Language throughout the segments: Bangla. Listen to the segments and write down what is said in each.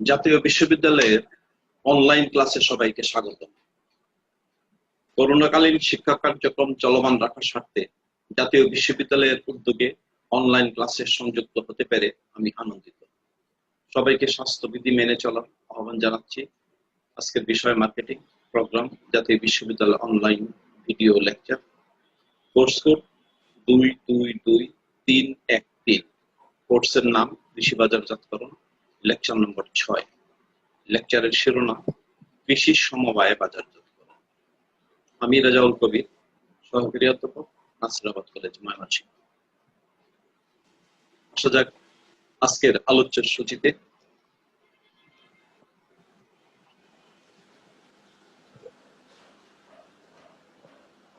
জাতীয় বিশ্ববিদ্যালয়ের অনলাইন ক্লাসে সবাইকে স্বাগত। করোনাকালীন শিক্ষা কার্যক্রম চলমান রাখার স্বার্থে জাতীয় বিশ্ববিদ্যালয়ের উদ্যোগে অনলাইন ক্লাসে সংযুক্ত হতে পেরে আমি আনন্দিত। সবাইকে স্বাস্থ্যবিধি মেনে চলার আহ্বান জানাচ্ছি। আজকের বিষয় মার্কেটিং প্রোগ্রাম, জাতীয় বিশ্ববিদ্যালয় online video lecture, course code 222313। কোর্সের নাম কৃষি বাজারজাতকরণ, লেকচার নম্বর 6। লেকচারের শিরোনাম কৃষি সমবায় বাজারজাতকরণ। আমি রাজাউল কবির, সহকারী অধ্যাপক, নাসিরাবাদ কলেজ, ময়মনসিংহ। আসা যাক আজকের আলোচ্য সূচিতে।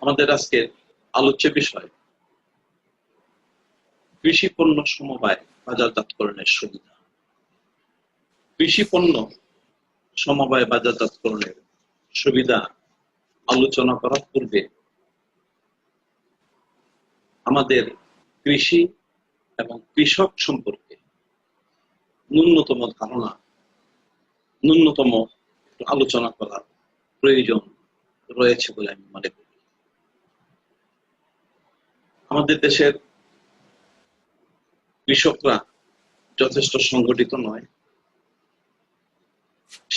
আমাদের আজকের আলোচ্য বিষয় কৃষি পণ্য সমবায় বাজারজাতকরণের সুবিধা। কৃষি পণ্য সমবায় বাজারজাতকরণের সুবিধা আলোচনা করার পূর্বে আমাদের কৃষি এবং কৃষক সম্পর্কে ন্যূনতম ধারণা, ন্যূনতম আলোচনা করার প্রয়োজন রয়েছে বলে আমি মনে করি। আমাদের দেশের কৃষকরা যথেষ্ট সংগঠিত নয়,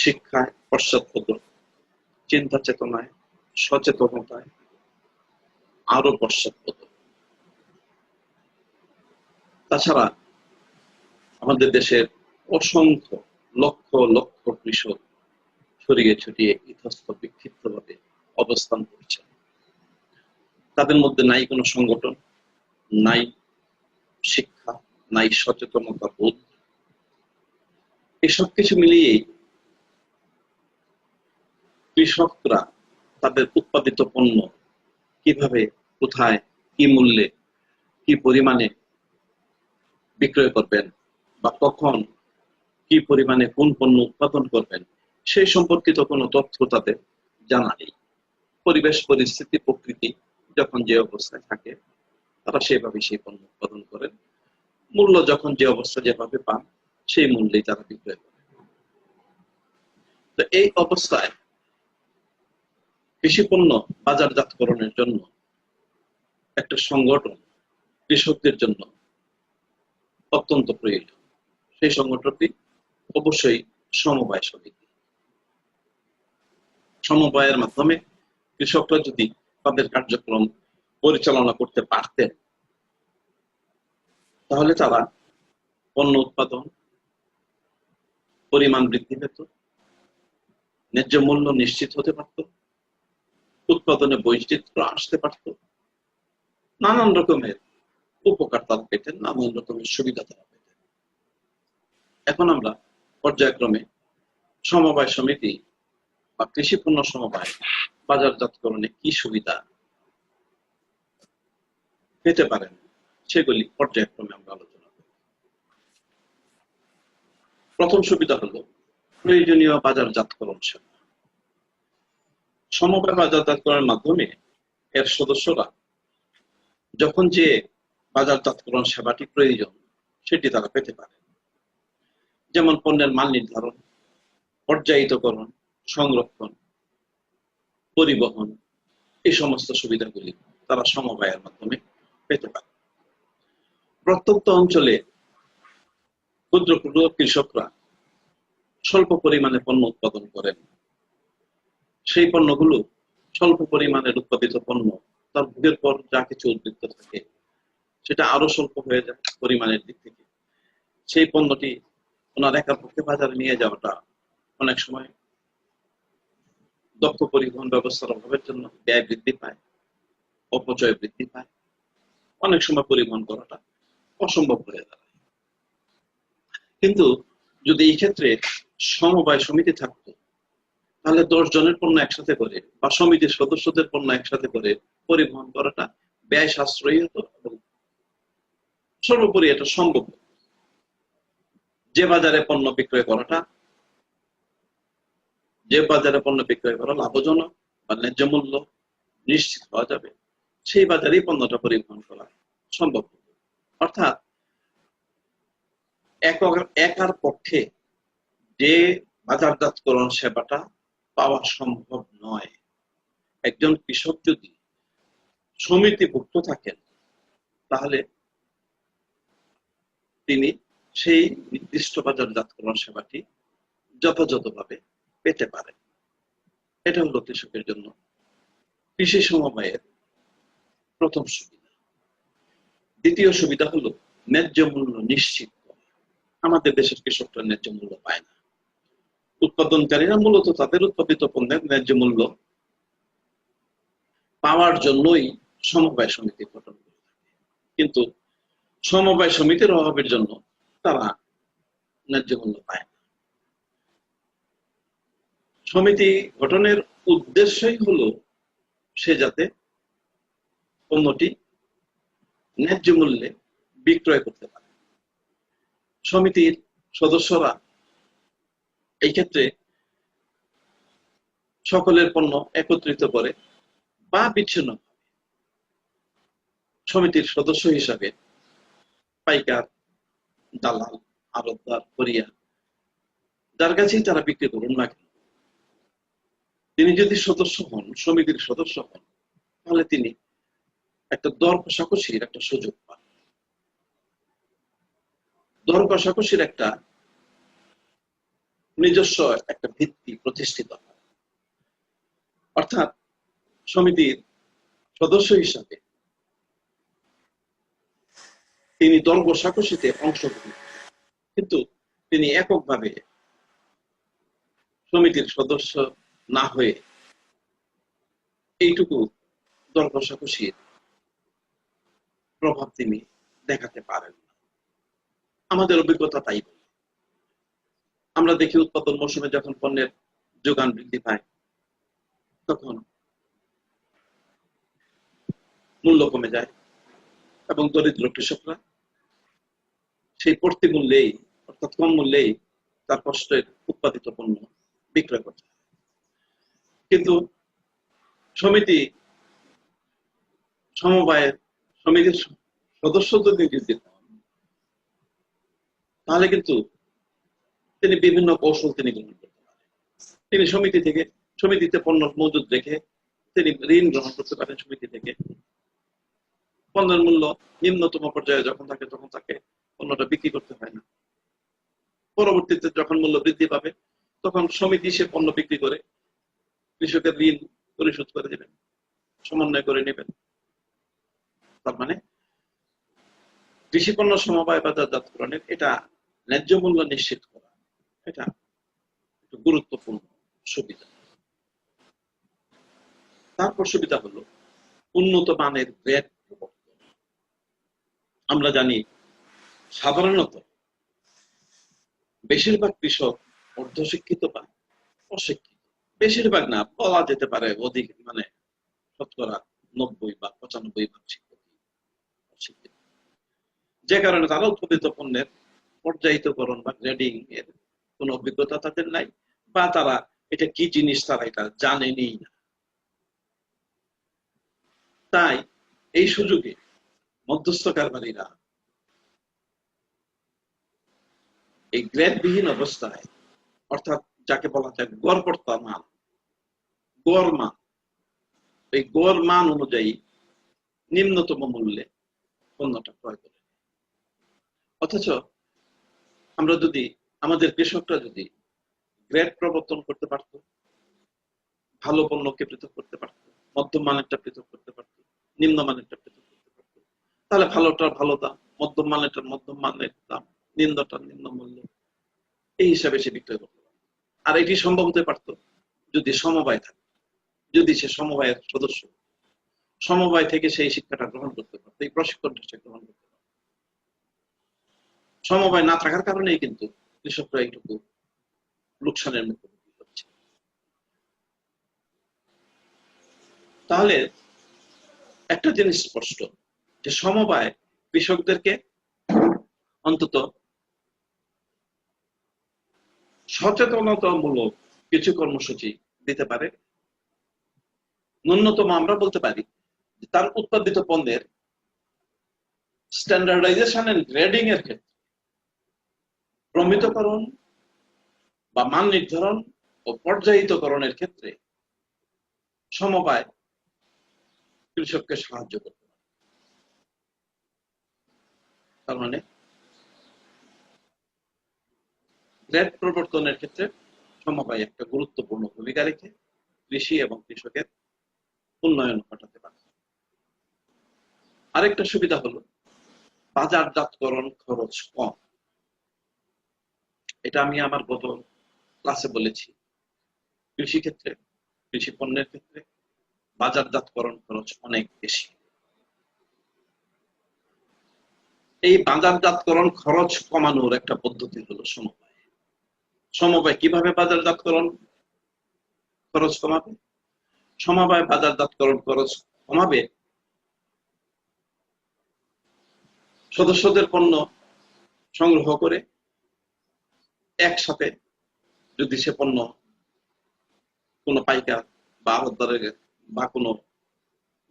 শিক্ষায় পশ্চাৎপদ, চিন্তা চেতনায়, সচেতনতায় আরো পশ্চাৎপদ। তাছাড়া আমাদের দেশের অসংখ্য লক্ষ লক্ষ কৃষক ছড়িয়ে ছিটিয়ে ইতস্ত বিক্ষিপ্ত ভাবে অবস্থান করছে। তাদের মধ্যে নাই কোনো সংগঠন, নাই শিক্ষা, নাই সচেতনতা বোধ। এসব কিছু মিলিয়ে কৃষকরা তাদের উৎপাদিত পণ্য কিভাবে, কোথায়, কি মূল্যে, কি পরিমাণে বিক্রয় করবেন বা কখন, কি পরিমাণে কোন পণ্য উৎপাদন করবেন, সেই সম্পর্কিত কোনো তথ্য তাদের জানা নেই। পরিবেশ পরিস্থিতি প্রকৃতি যখন যে অবস্থায় থাকে তারা সেভাবে সেই পণ্য উৎপাদন করেন। মূল্য যখন যে অবস্থা যেভাবে পান সেই মূল্যেই তারা বিক্রয় করেন। তো এই অবস্থায় কৃষি পণ্য বাজারজাতকরণের জন্য একটা সংগঠন কৃষকদের জন্য অত্যন্ত প্রয়োজন। সেই সংগঠনটি অবশ্যই সমবায় সমিতি। সমবায়ের মাধ্যমে কৃষকরা যদি তাদের কার্যক্রম পরিচালনা করতে পারতেন তাহলে তারা পণ্য উৎপাদন পরিমাণ বৃদ্ধি পেত, ন্যায্য মূল্য নিশ্চিত হতে পারত, উৎপাদনে বৈচিত্র্য আসতে পারত, নানান রকমের উপকার তারা পেতেন, নানান রকমের সুবিধা তারা পেতেন। এখন আমরা পর্যায়ক্রমে সমবায় সমিতি বা কৃষি পণ্য সমবায় বাজারজাতকরণে কি সুবিধা পেতে পারেন সেগুলি পর্যায়ক্রমে আমরা আলোচনা করব। প্রথম সুবিধা হলো প্রয়োজনীয় বাজারজাতকরণ সেবা। সমবায় বাজারজাতকরণের মাধ্যমে এর সদস্যরা যখন যে বাজারজাতকরণ সেবাটি প্রয়োজন সেটি তারা পেতে পারে। যেমন পণ্যের মান নির্ধারণ, পর্যায়িতকরণ, সংরক্ষণ, পরিবহন, এই সমস্ত সুবিধাগুলি তারা সমবায়ের মাধ্যমে পেতে পারে। প্রত্যন্ত অঞ্চলে ক্ষুদ্র ক্ষুদ্র কৃষকরা স্বল্প পরিমাণে পণ্য উৎপাদন করেন। সেই পণ্যগুলো স্বল্প পরিমাণের উৎপাদিত পণ্য তার ভোগের পর যা কিছু উদ্বৃত্ত থাকে সেটা আরো স্বল্প হয়ে যায় পরিমাণের দিক থেকে। সেই পণ্যটি ওনার একার পক্ষে বাজারে নিয়ে যাওয়াটা অনেক সময় দক্ষ পরিবহন ব্যবস্থার অভাবের জন্য ব্যয় বৃদ্ধি পায়, অপচয় বৃদ্ধি পায়, অনেক সময় পরিবহন করাটা অসম্ভব হয়ে দাঁড়ায়। কিন্তু যদি এই ক্ষেত্রে সমবায় সমিতি থাকতো তাহলে 10 জনের পণ্য একসাথে করে বা সমিতির সদস্যদের পণ্য একসাথে করে পরিবহন করাটা ব্যয় সাশ্রয়ী হতো এবং সর্বোপরি এটা সম্ভব। যে বাজারে পণ্য বিক্রয় করা লাভজনক বা ন্যায্য মূল্য নিশ্চিত হওয়া যাবে, সেই বাজারেই পণ্যটা পরিবহন করা সম্ভব। অর্থাৎ একার পক্ষে যে বাজারজাতকরণ সেবাটা পাওয়া সম্ভব নয়, একজন কৃষক যদি সমিতিভুক্ত থাকেন তাহলে তিনি সেই নির্দিষ্ট বাজারজাতকরণ সেবাটি যথাযথভাবে পেতে পারেন। এটা হলো কৃষকের জন্য কৃষি সমবায়ের প্রথম সুবিধা। দ্বিতীয় সুবিধা হলো ন্যায্য মূল্য নিশ্চিত করা। আমাদের দেশের কৃষকরা ন্যায্য মূল্য পায় না। উৎপাদনকারীরা মূলত তাদের উৎপাদিত পণ্যের ন্যায্য মূল্য পাওয়ার জন্যই সমবায় সমিতি গঠন করে থাকে, কিন্তু সমবায় সমিতির অভাবের জন্য তারা ন্যায্য মূল্য পায় না। সমিতি গঠনের উদ্দেশ্যই হলো সে যাতে পণ্যটি ন্যায্য মূল্যে বিক্রয় করতে পারে। সমিতির সদস্যরা এই ক্ষেত্রে সকলের পণ্য একত্রিত করে বা বিচ্ছিন্ন সমিতির সদস্য হিসাবে পাইকার, দালাল, আড়তদার, কোরিয়া যার কাছেই তারা বিক্রি করুন না কেন, তিনি যদি সদস্য হন, সমিতির সদস্য হন, তাহলে তিনি একটা দর কষাকষির একটা সুযোগ পান। দর কষাকষির একটা নিজস্ব একটা ভিত্তি প্রতিষ্ঠিত হয়। অর্থাৎ সমিতির সদস্য হিসাবে তিনি দর কষাকষিতে অংশগ্রহণ, কিন্তু তিনি এককভাবে সমিতির সদস্য না হয়ে এইটুকু দর কষাকষির প্রভাব তিনি দেখাতে পারেন না। আমাদের অভিজ্ঞতা তাই বলে। আমরা দেখি উৎপাদন মৌসুমে যখন পণ্যের যোগান বৃদ্ধি পায় তখন মূল্য কমে যায় এবং দরিদ্র কৃষকরা সেই পড়তি মূল্যেই, অর্থাৎ কম মূল্যেই তার কষ্টের উৎপাদিত পণ্য বিক্রয় করতে হয়। কিন্তু সমিতি সমবায়ের সমিতির সদস্য যদি হন তাহলে কিন্তু তিনি বিভিন্ন কৌশল তিনি গ্রহণ করতে পারেন। তিনি সমিতিতে পণ্য মজুদ রেখে তিনি ঋণ গ্রহণ করতে পারেন সমিতি থেকে। পণ্যের মূল্য নিম্নতম পর্যায়ে যখন থাকে তখন তাকে পণ্যটা বিক্রি করতে হয় না। পরবর্তীতে যখন মূল্য বৃদ্ধি পাবে তখন সমিতি সে পণ্য বিক্রি করে কৃষকের ঋণ পরিশোধ করে দেবেন, সমন্বয় করে নেবেন। তার মানে কৃষি পণ্য সমবায় বাজারজাতকরণের এটা ন্যায্য মূল্য নিশ্চিত করা, এটা একটু গুরুত্বপূর্ণ সুবিধা। তারপর সুবিধা হলো উন্নত মানের গ্রেড প্রবর্তন। আমরা জানি সাধারণত বেশিরভাগ কৃষক অর্ধশিক্ষিত বা অশিক্ষিত, বেশিরভাগ না বলা যেতে পারে অধিক, মানে শতকরা 90 বা 95 ভাগ শিক্ষিত, যে কারণে তারা উৎপাদিত পণ্যের পর্যায়িতকরণ বা গ্রেডিং এর কোন অভিজ্ঞতা তাদের নাই, বা তারা এটা কি জিনিস তারা এটা জানেনি না। তাই এই সুযোগে মধ্যস্থ কারবারিরা এই গ্রেডবিহীন অবস্থায়, অর্থাৎ যাকে বলা যায় গড়পড়তা মান, গড় মান, এই গড় মান অনুযায়ী নিম্নতম মূল্যে পণ্যটা ক্রয় করে। অথচ আমরা যদি আমাদের কৃষকরা যদি গ্রেড প্রবর্তন করতে পারত, ভালো পণ্যকে পৃথক করতে পারত, মধ্যম মানেরটা পৃথক করতে পারত, নিম্ন মানেরটা পৃথক করতে পারত, তাহলে ভালোটার ভালো দাম, মধ্যম মানেরটার মধ্যম মানের দাম, নিম্নটার নিম্ন মূল্য, এই হিসাবে সে বিক্রয় করতে পারত। আর এটি সম্ভব হতে পারত যদি সমবায় থাকে, যদি সে সমবায়ের সদস্য, সমবায় থেকে সেই শিক্ষাটা গ্রহণ করতে পারত, এই প্রশিক্ষণটা সে গ্রহণ করতে পারত। সমবায় না থাকার কারণেই কিন্তু কৃষকরা এইটুকু লোকসানের মুখোমুখি হচ্ছে। তাহলে একটা জিনিস স্পষ্ট যে সমবায় কৃষকদেরকে অন্তত সচেতনতামূলক কিছু কর্মসূচি দিতে পারে। ন্যূনতম আমরা বলতে পারি তার উৎপাদিত পণ্যের স্ট্যান্ডার্ডাইজেশন এন্ড গ্রেডিং এর ক্ষেত্রে প্রমিতকরণ বা মান নির্ধারণ ও পর্যায়িতকরণের ক্ষেত্রে সমবায় কৃষককে সাহায্য করতে পারে। তার মানে গ্রেড প্রবর্তনের ক্ষেত্রে সমবায় একটা গুরুত্বপূর্ণ ভূমিকা রেখে কৃষি এবং কৃষকের উন্নয়ন ঘটাতে পারে। আরেকটা সুবিধা হলো বাজারজাতকরণ খরচ কম। এটা আমি আমার গত ক্লাসে বলেছি, কৃষি ক্ষেত্রে, কৃষি পণ্যের ক্ষেত্রে বাজারজাতকরণ খরচ অনেক বেশি। এই বাজারজাতকরণ খরচ কমানোর একটা পদ্ধতি হলো সমবায়। সমবায় কিভাবে বাজারজাতকরণ খরচ কমাবে? সমবায় বাজারজাতকরণ খরচ কমাবে সদস্যদের পণ্য সংগ্রহ করে একসাথে যদি সে পণ্য কোনো পাইকার বা আড়তদারের বা কোনো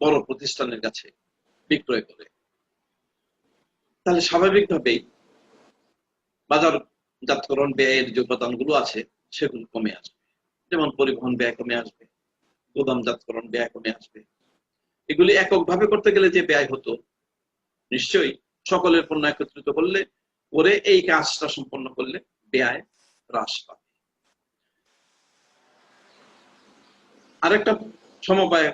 বড় প্রতিষ্ঠানের কাছে বিক্রয় করে, তাহলে স্বাভাবিকভাবেই বাজারজাতকরণ ব্যয়ের যে উপাদানগুলো আছে সেগুলো কমে আসবে। যেমন পরিবহন ব্যয় কমে আসবে, গোদামজাতকরণ ব্যয় কমে আসবে। এগুলি এককভাবে করতে গেলে যে ব্যয় হতো, নিশ্চয়ই সকলের পণ্য একত্রিত করলে করে এই কাজটা সম্পন্ন করলে ব্যয় হ্রাস পাবে। আরেকটা সমবায়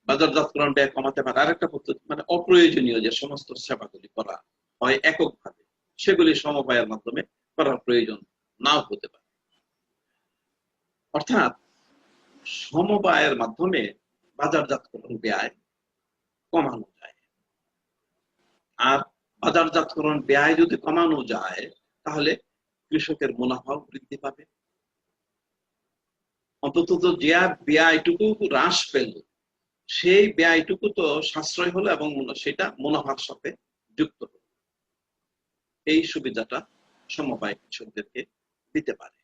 বাজারজাতকরণ ব্যয় কমাতে পারে আরেকটা পদ্ধতি, মানে অপ্রয়োজনীয় যে সমস্ত সেবাগুলি করা হয় এককভাবে, সেগুলি সমবায়ের মাধ্যমে করার প্রয়োজন নাও হতে পারে। অর্থাৎ সমবায়ের মাধ্যমে বাজারজাতকরণ ব্যয় কমানো যায়। আর বাজারজাতকরণ ব্যয় যদি কমানো যায় তাহলে কৃষকের মুনাফাও বৃদ্ধি পাবে। অন্তত যে ব্যয়টুকু হ্রাস পেল সেই ব্যয়টুকু তো সাশ্রয় হলো এবং সেটা মুনাফার সাথে যুক্ত হলো। এই সুবিধাটা সমবায় কৃষকদেরকে দিতে পারে।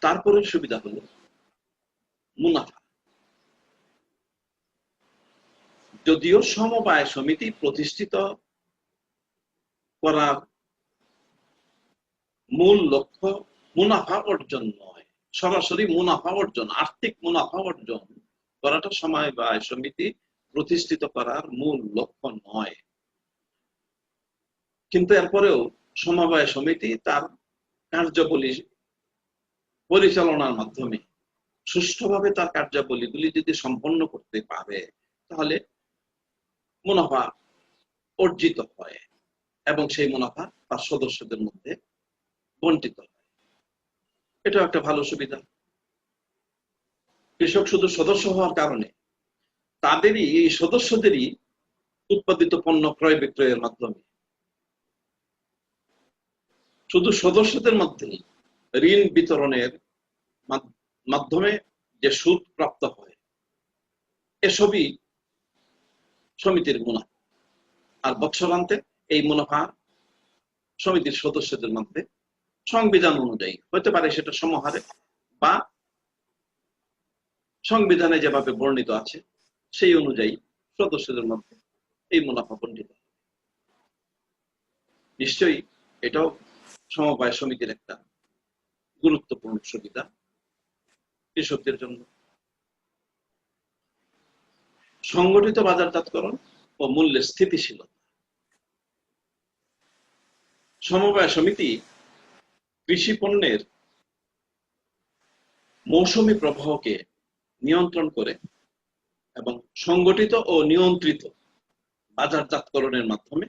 তারপরে সুবিধা হলো মুনাফা। যদিও সমবায় সমিতি প্রতিষ্ঠিত করার মূল লক্ষ্য মুনাফা অর্জন নয়, সরাসরি মুনাফা অর্জন, আর্থিক মুনাফা অর্জন করাটা সমবায় সমিতি প্রতিষ্ঠিত করার মূল লক্ষ্য নয়, কিন্তু এরপরেও সমবায় সমিতি তার কার্যাবলী পরিচালনার মাধ্যমে সুষ্ঠুভাবে তার কার্যাবলীগুলি যদি সম্পন্ন করতে পারে তাহলে মুনাফা অর্জিত হয় এবং সেই মুনাফা তার সদস্যদের মধ্যে বন্টিত হয়। এটা একটা ভালো সুবিধা। কৃষক শুধু সদস্য হওয়ার কারণে তাদেরই, এই সদস্যদেরই উৎপাদিত পণ্য ক্রয় বিক্রয়ের মাধ্যমে শুধু সদস্যদের মধ্যে ঋণ বিতরণের মাধ্যমে যে সুদ প্রাপ্ত হয় এসবই সমিতির মুনাফা। আর বৎসরান্তে এই মুনাফা সমিতির সদস্যদের মধ্যে সংবিধান অনুযায়ী হতে পারে সেটা সমহারে বা সংবিধানে যেভাবে বর্ণিত আছে সেই অনুযায়ী সদস্যদের মধ্যে এই মুনাফা বণ্টিত। নিশ্চয়ই এটাও সমবায় সমিতির একটা গুরুত্বপূর্ণ সুবিধা কৃষকদের জন্য। সংগঠিত বাজারজাতকরণ ও মূল্যের স্থিতিশীলতা। সমবায় সমিতি কৃষি পণ্যের মৌসুমী প্রবাহকে নিয়ন্ত্রণ করে এবং সংগঠিত ও নিয়ন্ত্রিত বাজারজাতকরণের মাধ্যমে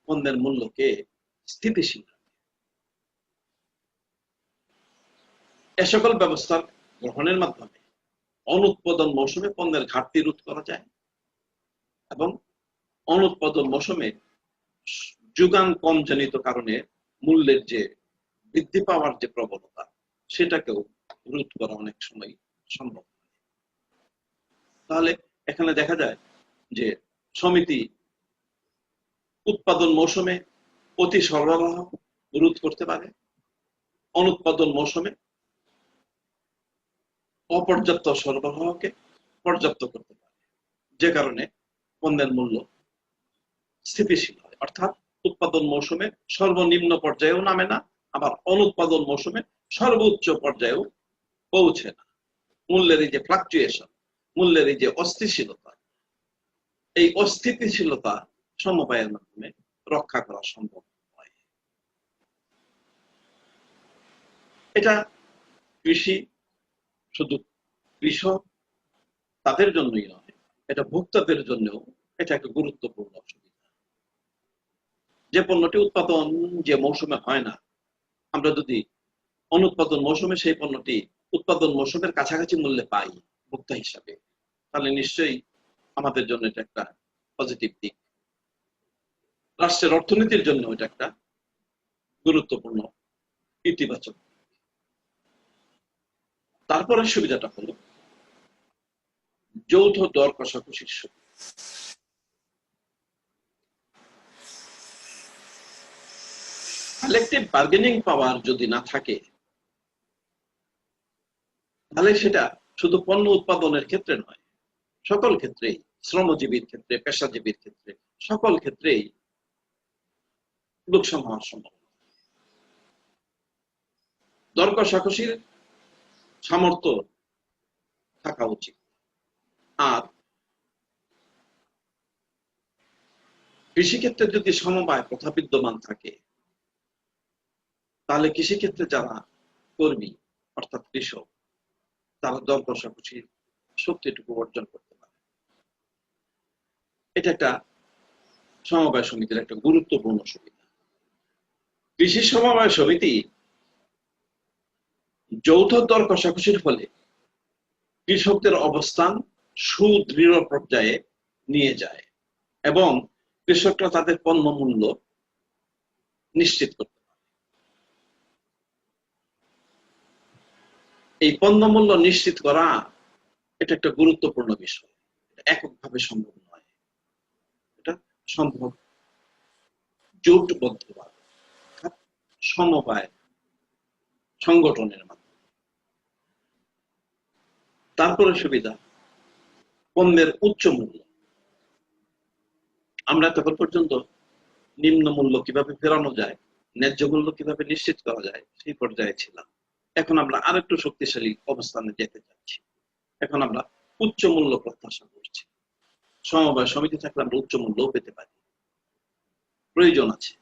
পণ্যের মূল্যকে স্থিতিশীল রাখে। এ সকল ব্যবস্থা গ্রহণের মাধ্যমে অনুৎপাদন মৌসুমে পণ্যের ঘাটতি রোধ করা যায় এবং অনুৎপাদন মৌসুমে যোগান কম জনিত কারণে মূল্যের যে বৃদ্ধি পাওয়ার যে প্রবণতা সেটাকেও রোধ করা অনেক সময় সম্ভব। তাহলে এখানে দেখা যায় যে সমিতি উৎপাদন মৌসুমে অতি সরবরাহ রোধ করতে পারে, অনুৎপাদন মৌসুমে অপর্যাপ্ত সরবরাহকে পর্যাপ্ত করতে পারে, যে কারণে পণ্যের মূল্য স্থিতিশীল হয়। অর্থাৎ উৎপাদন মৌসুমে সর্বনিম্ন পর্যায়েও নামে না, আবার অনুৎপাদন মৌসুমে সর্বোচ্চ পর্যায়েও পৌঁছে না। মূল্যের এই যে ফ্লাকচুয়েশন, মূল্যের এই যে অস্থিতিশীলতা, এই অস্থিতিশীলতা সমবায়ের মাধ্যমে রক্ষা করা সম্ভব হয়। এটা কৃষি শুধু কৃষক তাদের জন্যই নয়, এটা ভোক্তাদের জন্যও এটা একটা গুরুত্বপূর্ণ সুবিধা। যে পণ্যটি উৎপাদন যে মৌসুমে হয় না, আমরা যদি অনুৎপাদন মৌসুমে সেই পণ্যটি উৎপাদন মৌসুমের কাছাকাছি মূল্যে পাই ভোক্তা হিসাবে, তাহলে নিশ্চয়ই আমাদের জন্য এটা একটা পজিটিভ দিক। রাষ্ট্রের অর্থনীতির জন্য এটা একটা গুরুত্বপূর্ণ ইতিবাচক। তারপরে সুবিধাটা হলো যৌথ দর কষাকষির সুবিধা। কালেকটিভ বার্গেনিং পাওয়ার যদি না থাকে, তাহলে সেটা শুধু পণ্য উৎপাদনের ক্ষেত্রে নয়, সকল ক্ষেত্রেই, শ্রমজীবীর ক্ষেত্রে, পেশাজীবীর ক্ষেত্রে, সকল ক্ষেত্রেই লোকসান হওয়ার সম্ভাবনা। দর কষাকষির সামর্থ্য থাকা উচিত। আর কৃষিক্ষেত্রে যদি সমবায় প্রথা বিদ্যমান থাকে, তাহলে কৃষিক্ষেত্রে যারা কর্মী অর্থাৎ কৃষক, তারা দর কষাকষির শক্তিটুকু অর্জন করতে পারে। এটা একটা সমবায় সমিতির একটা গুরুত্বপূর্ণ সুবিধা। কৃষি সমবায় সমিতি যৌথ দর কষাকষির ফলে কৃষকদের অবস্থান সুদৃঢ় পর্যায়ে নিয়ে যায় এবং কৃষকরা তাদের পণ্য মূল্য নিশ্চিত করতে পারে। এই পণ্য মূল্য নিশ্চিত করা এটা একটা গুরুত্বপূর্ণ বিষয়। এটা এককভাবে সম্ভব নয়, এটা সম্ভব জোটবদ্ধভাবে, সমবায় সংগঠনের মাধ্যমে। তারপরে সুবিধা পণ্যের উচ্চ মূল্য। আমরা তখন পর্যন্ত নিম্ন মূল্য কিভাবে ফেরানো যায়, ন্যায্য মূল্য কিভাবে নিশ্চিত করা যায় সেই পর্যায়ে ছিলাম। এখন আমরা আরেকটু শক্তিশালী অবস্থানে যেতে চাচ্ছি। এখন আমরা উচ্চ মূল্য প্রত্যাশা করছি। সমবায় সমিতি থাকলে আমরা উচ্চ মূল্যও পেতে পারি। প্রয়োজন আছে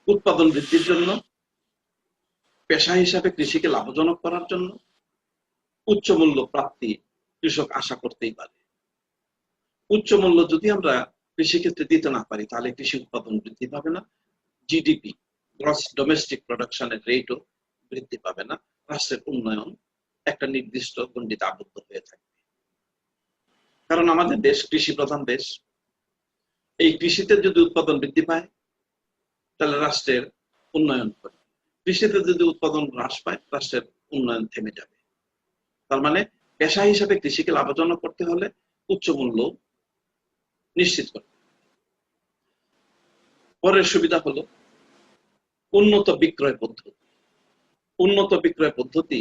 উৎপাদন বৃদ্ধির জন্য, পেশা হিসাবে কৃষিকে লাভজনক করার জন্য উচ্চ মূল্য প্রাপ্তি কৃষক আশা করতেই পারে। উচ্চ মূল্য যদি আমরা কৃষিক্ষেত্রে দিতে না পারি, তাহলে কৃষি উৎপাদন বৃদ্ধি পাবে না, জিডিপি গ্রস ডোমেস্টিক প্রোডাকশনের রেটও বৃদ্ধি পাবে না, রাষ্ট্রের উন্নয়ন একটা নির্দিষ্ট গণ্ডিতে আবদ্ধ হয়ে থাকবে। কারণ আমাদের দেশ কৃষি প্রধান দেশ। এই কৃষিতে যদি উৎপাদন বৃদ্ধি পায়, তাহলে রাষ্ট্রের উন্নয়ন করে। কৃষিতে যদি উৎপাদন হ্রাস পায়, রাষ্ট্রের উন্নয়ন থেমে যাবে। তার মানে পেশা হিসাবে কৃষিকে লাভজনক করতে হলে উচ্চ মূল্য নিশ্চিত করতে। পরের সুবিধা হলো উন্নত বিক্রয় পদ্ধতি। উন্নত বিক্রয় পদ্ধতি,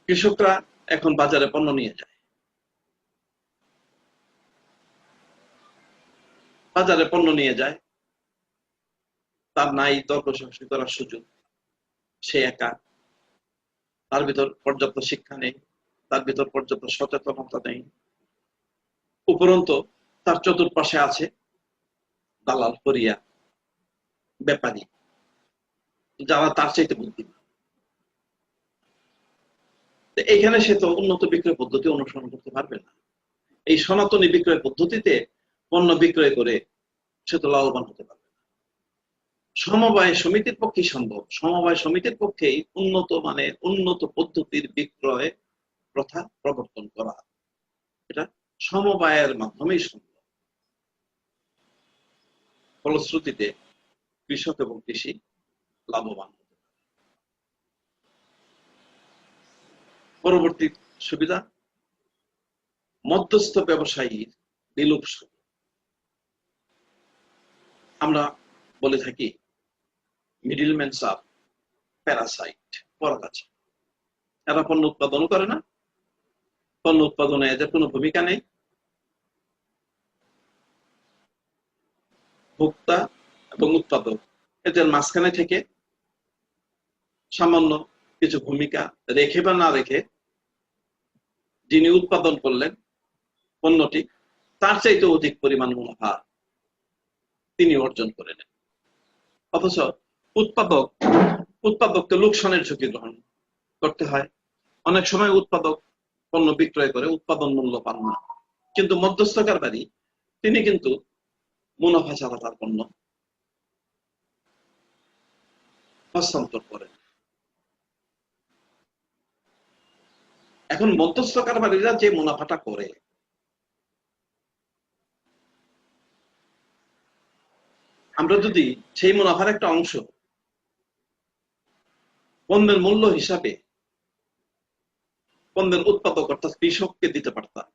কৃষকরা এখন বাজারে পণ্য নিয়ে যায়, বাজারে পণ্য নিয়ে যায়, তার নাই দর কষাকষি করার সুযোগ, সে একা, তার ভিতর পর্যাপ্ত শিক্ষা নেই, তার ভিতর পর্যাপ্ত সচেতনতা নেই। উপরন্তু তার চতুর্পাশে আছে দালাল, ফরিয়া, ব্যাপারী, যারা তার চাইতে বুদ্ধিমান। এইখানে সে তো উন্নত বিক্রয় পদ্ধতি অনুসরণ করতে পারবে না। এই সনাতনী বিক্রয় পদ্ধতিতে পণ্য বিক্রয় করে সে তো লাভবান হতে পারবে না। সমবায় সমিতির পক্ষে সম্ভব। সমবায় সমিতির পক্ষেই উন্নত মানে উন্নত পদ্ধতির বিক্রয় প্রথা প্রবর্তন করা, এটা সমবায়ের মাধ্যমেই সম্ভব। ফলশ্রুতিতে কৃষক এবং কৃষি লাভবান হতে পারে। পরবর্তী সুবিধা মধ্যস্থ ব্যবসায়ীর বিলোপ। আমরা বলে থাকি মিডলম্যানস আর প্যারাসাইট, পরগাছা। এরা পণ্য উৎপাদনও করে না, পণ্য উৎপাদনে এদের কোনো ভূমিকা নেই। ভোক্তা এবং উৎপাদক এদের মাঝখানে থেকে সামান্য কিছু ভূমিকা রেখে বা না রেখে যিনি উৎপাদন করলেন পণ্যটি তার চাইতে অধিক পরিমাণ মুনাফা তিনি অর্জন করে নেন। অথচ উৎপাদককে লোকসানের ঝুঁকি গ্রহণ করতে হয়। অনেক সময় উৎপাদক পণ্য বিক্রয় করে উৎপাদন মূল্য পান না, কিন্তু মধ্যস্থকারী তিনি কিন্তু মুনাফা ছাড়া তার পণ্য হস্তান্তর করেন। এখন মধ্যস্থকারীরা যে মুনাফাটা করে, আমরা যদি সেই মুনাফার একটা অংশ পণ্যের মূল্য হিসাবে পণ্যের উৎপাদক অর্থাৎ কৃষককে দিতে পারতাম,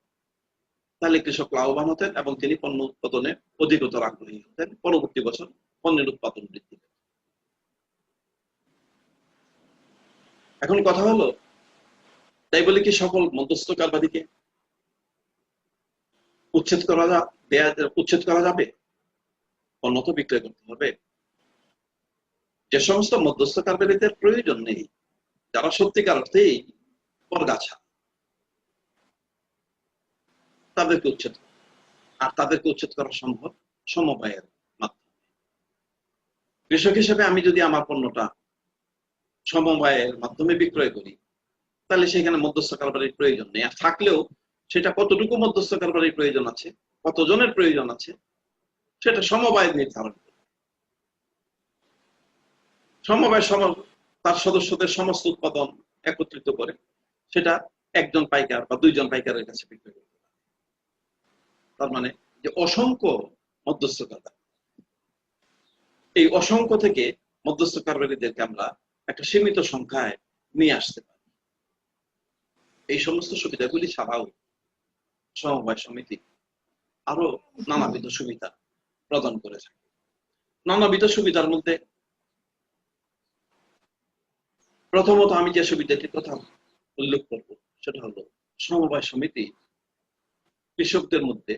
তাহলে কৃষক লাভবান হতেন এবং তিনি পণ্য উৎপাদনে অধিকতর আগ্রহী হতেন। পরবর্তী বছর পণ্যের উৎপাদন বৃদ্ধি পেত। এখন কথা হলো, তাই বলে কি সকল মধ্যস্থকারবাদীকে উচ্ছেদ করা যাবে? পণ্য তো বিক্রয় করতে হবে। যে সমস্ত মধ্যস্থকারবাদীদের প্রয়োজন নেই, যারা সত্যিকার অর্থেই পরগাছা, তাদেরকে উচ্ছেদ, আর তাদেরকে উচ্ছেদ করা সম্ভব সমবায়ের মাধ্যমে। কৃষক হিসেবে আমি যদি আমার পণ্যটা সমবায়ের মাধ্যমে বিক্রয় করি, তাহলে সেখানে মধ্যস্থকারবাদীর প্রয়োজন নেই। আর থাকলেও সেটা কতটুকু মধ্যস্থকারবাদীর প্রয়োজন আছে, কতজনের প্রয়োজন আছে, সেটা সমবায় নির্ধারণ করে। সমবায় তার সদস্যদের সমস্ত উৎপাদন একত্রিত করে সেটা একজন পাইকার বা দুইজন পাইকারের কাছে বিক্রয় করতে পারে। তার মানে যে অসংখ্য মধ্যস্থকার, এই অসংখ্য থেকে মধ্যস্থকারবাদীদেরকে আমরা একটা সীমিত সংখ্যায় নিয়ে আসতে পারি। এই সমস্ত সুবিধাগুলি ছাড়াও সমবায় সমিতি আরো নানাবিধ সুবিধা প্রদান করে থাকে। নানাবিধ সুবিধার মধ্যে প্রথমত আমি যে সুবিধাটির কথা উল্লেখ করব সেটা হলো সমবায় সমিতি কৃষকদের মধ্যে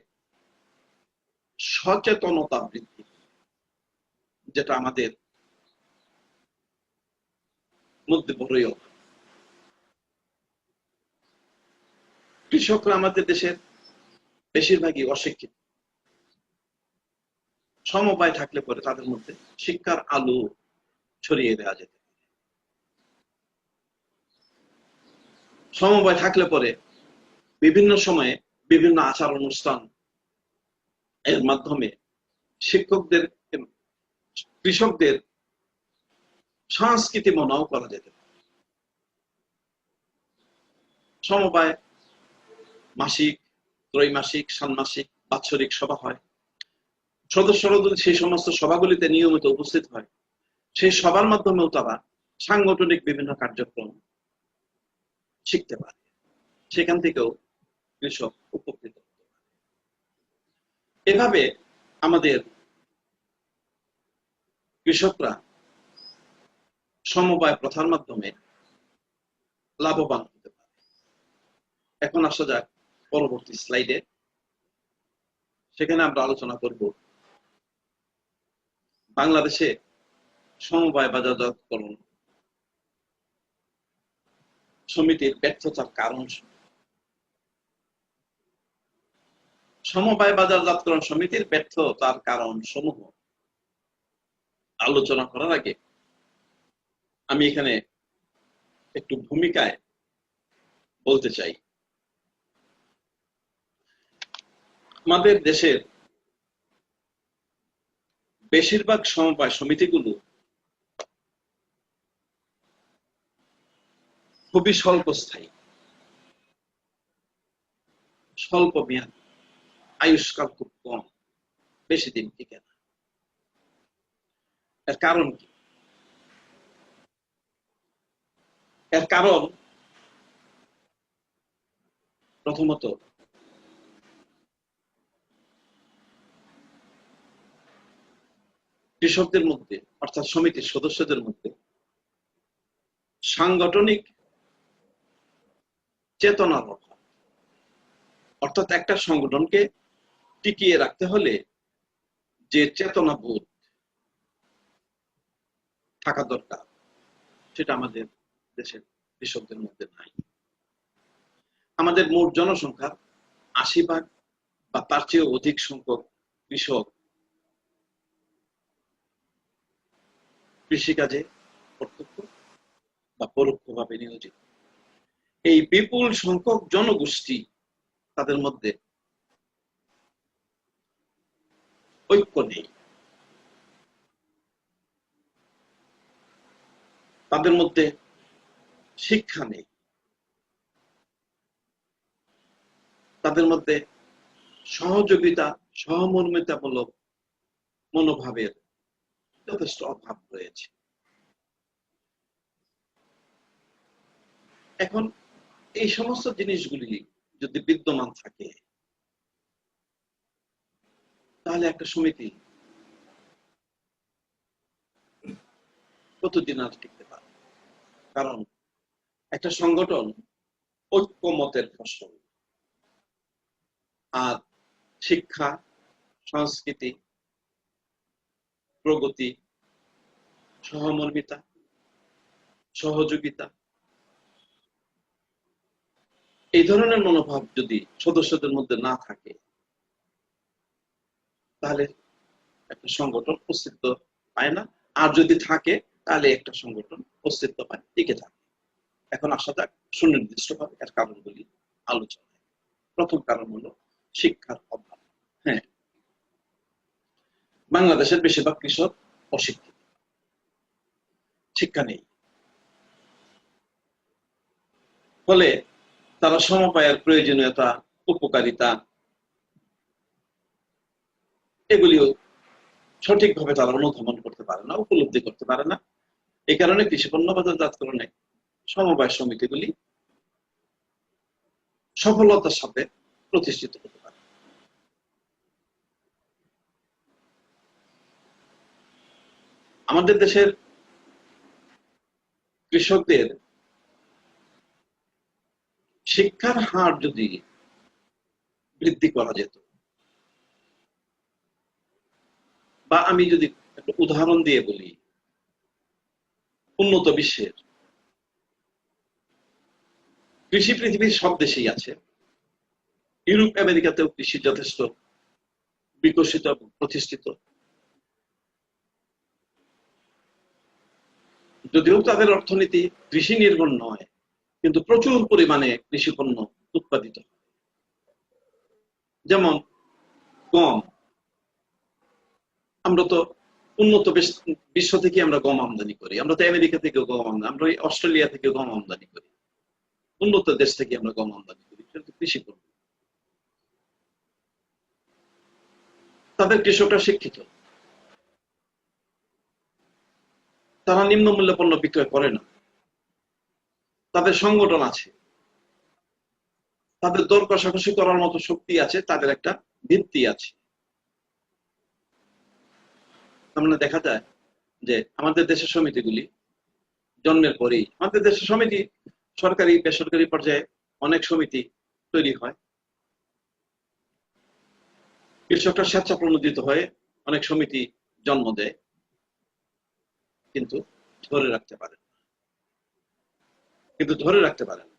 সচেতনতা বৃদ্ধি, যেটা আমাদের মধ্যে বড়ই অভাব। কৃষকরা আমাদের দেশের বেশিরভাগই অশিক্ষিত। সমবায় থাকলে পরে তাদের মধ্যে শিক্ষার আলো ছড়িয়ে দেওয়া যেতে পারে। সমবায় থাকলে পরে বিভিন্ন সময়ে বিভিন্ন আচার অনুষ্ঠান এর মাধ্যমে শিক্ষকদের, কৃষকদের সংস্কৃতি মনাও করা যেতে পারে। সমবায় মাসিক, ত্রৈমাসিক, ষান্মাসিক, বাৎসরিক সভা হয়। সদস্যরা যদি সেই সমস্ত সভাগুলিতে নিয়মিত উপস্থিত হয়, সেই সভার মাধ্যমেও তারা সাংগঠনিক বিভিন্ন কার্যক্রম শিখতে পারে। সেখান থেকেও কৃষক উপকৃত হতে পারে। এভাবে আমাদের কৃষকরা সমবায় প্রথার মাধ্যমে লাভবান হতে পারে। এখন আসা যাক পরবর্তী স্লাইডে, সেখানে আমরা আলোচনা করব বাংলাদেশে সমবায় বাজারজাতকরণ সমিতির ব্যর্থতার কারণ। সমবায় বাজারজাতকরণ সমিতির ব্যর্থতার কারণ সমূহ আলোচনা করার আগে আমি এখানে একটু ভূমিকায় বলতে চাই। আমাদের দেশের বেশিরভাগ সমবায় সমিতিগুলো খুবই স্বল্পস্থায়ী, স্বল্প মেয়াদ, আয়ুষ্কাল খুব কম, বেশি দিন টিকে না। এর কারণ কি? এর কারণ প্রথমত কৃষকদের মধ্যে অর্থাৎ সমিতির সদস্যদের মধ্যে সাংগঠনিক চেতনার অভাব। অর্থাৎ একটা সংগঠনকে টিকিয়ে রাখতে হলে যে চেতনাবোধ, থাকা দরকার, সেটা আমাদের দেশের কৃষকদের মধ্যে নাই। আমাদের মোট জনসংখ্যার ৮০% বা তার চেয়ে অধিক সংখ্যক কৃষক কৃষিকাজে প্রত্যক্ষ বা পরোক্ষভাবে নিয়োজিত। এই বিপুল সংখ্যক জনগোষ্ঠী, তাদের মধ্যে ঐক্য নেই, তাদের মধ্যে শিক্ষা নেই, তাদের মধ্যে সহযোগিতা, সহমর্মিতামূলক মনোভাবের যথেষ্ট অভাব রয়েছে। এখন এই সমস্ত জিনিসগুলি যদি বিদ্যমান থাকে, তাহলে একটা সমিতি কতদিন আর টিকতে পারে? কারণ একটা সংগঠন ঐক্যমতের ফসল, আর শিক্ষা, সংস্কৃতি, প্রগতি, সহমর্মিতা, সহযোগিতা, এই ধরনের মনোভাব যদি সদস্যদের মধ্যে না থাকে, তাহলে একটা সংগঠন অস্তিত্ব পায় না। আর যদি থাকে, তাহলে একটা সংগঠন অস্তিত্ব পায়, টিকে থাকে। এখন আসা যাক সুনির্দিষ্টভাবে এর কারণগুলি আলোচনায়। প্রথম কারণ হলো শিক্ষার অভাব। হ্যাঁ, বাংলাদেশের বেশিরভাগ কৃষক অশিক্ষিত, শিক্ষা নেই, ফলে তারা সমবায়ের প্রয়োজনীয়তা, উপকারিতা, এগুলিও সঠিকভাবে তারা অনুধাবন করতে পারে না, উপলব্ধি করতে পারে না। এই কারণে কৃষি পণ্য বাজারজাতকরণে সমবায় সমিতিগুলি সফলতার সাথে প্রতিষ্ঠিত হতে পারে। আমাদের দেশের কৃষকদের শিক্ষার হার যদি বৃদ্ধি করা যেত, বা আমি যদি একটা উদাহরণ দিয়ে বলি, উন্নত বিশ্বের কৃষি পৃথিবীর সব দেশেই আছে, ইউরোপ আমেরিকাতেও কৃষি যথেষ্ট বিকশিত এবং প্রতিষ্ঠিত। যদিও তাদের অর্থনীতি কৃষি নির্ভর নয়, কিন্তু প্রচুর পরিমাণে কৃষি পণ্য উৎপাদিত হয়। যেমন গম, আমরা তো উন্নত বিশ্ব থেকে আমরা গম আমদানি করি, আমরা তো আমেরিকা থেকে গম আমদানি, আমরা অস্ট্রেলিয়া থেকে গম আমদানি করি, উন্নত দেশ থেকে আমরা গম আমদানি করি, সেটা তো কৃষি পণ্য। তাদের কৃষকরা শিক্ষিত, তারা নিম্নমূল্যে পণ্য বিক্রয় করে না, তাদের সংগঠন আছে, তাদের দর কষাকষি করার মতো শক্তি আছে, তাদের একটা ভিত্তি আছে। তার মানে দেখা যায় যে আমাদের দেশের সমিতিগুলি জন্মের পরেই, আমাদের দেশের সমিতি সরকারি বেসরকারি পর্যায়ে অনেক সমিতি তৈরি হয়, কৃষকরা স্বেচ্ছা প্রণোদিত হয়ে অনেক সমিতি জন্ম দেয়, কিন্তু ধরে রাখতে পারে, কিন্তু ধরে রাখতে পারে না।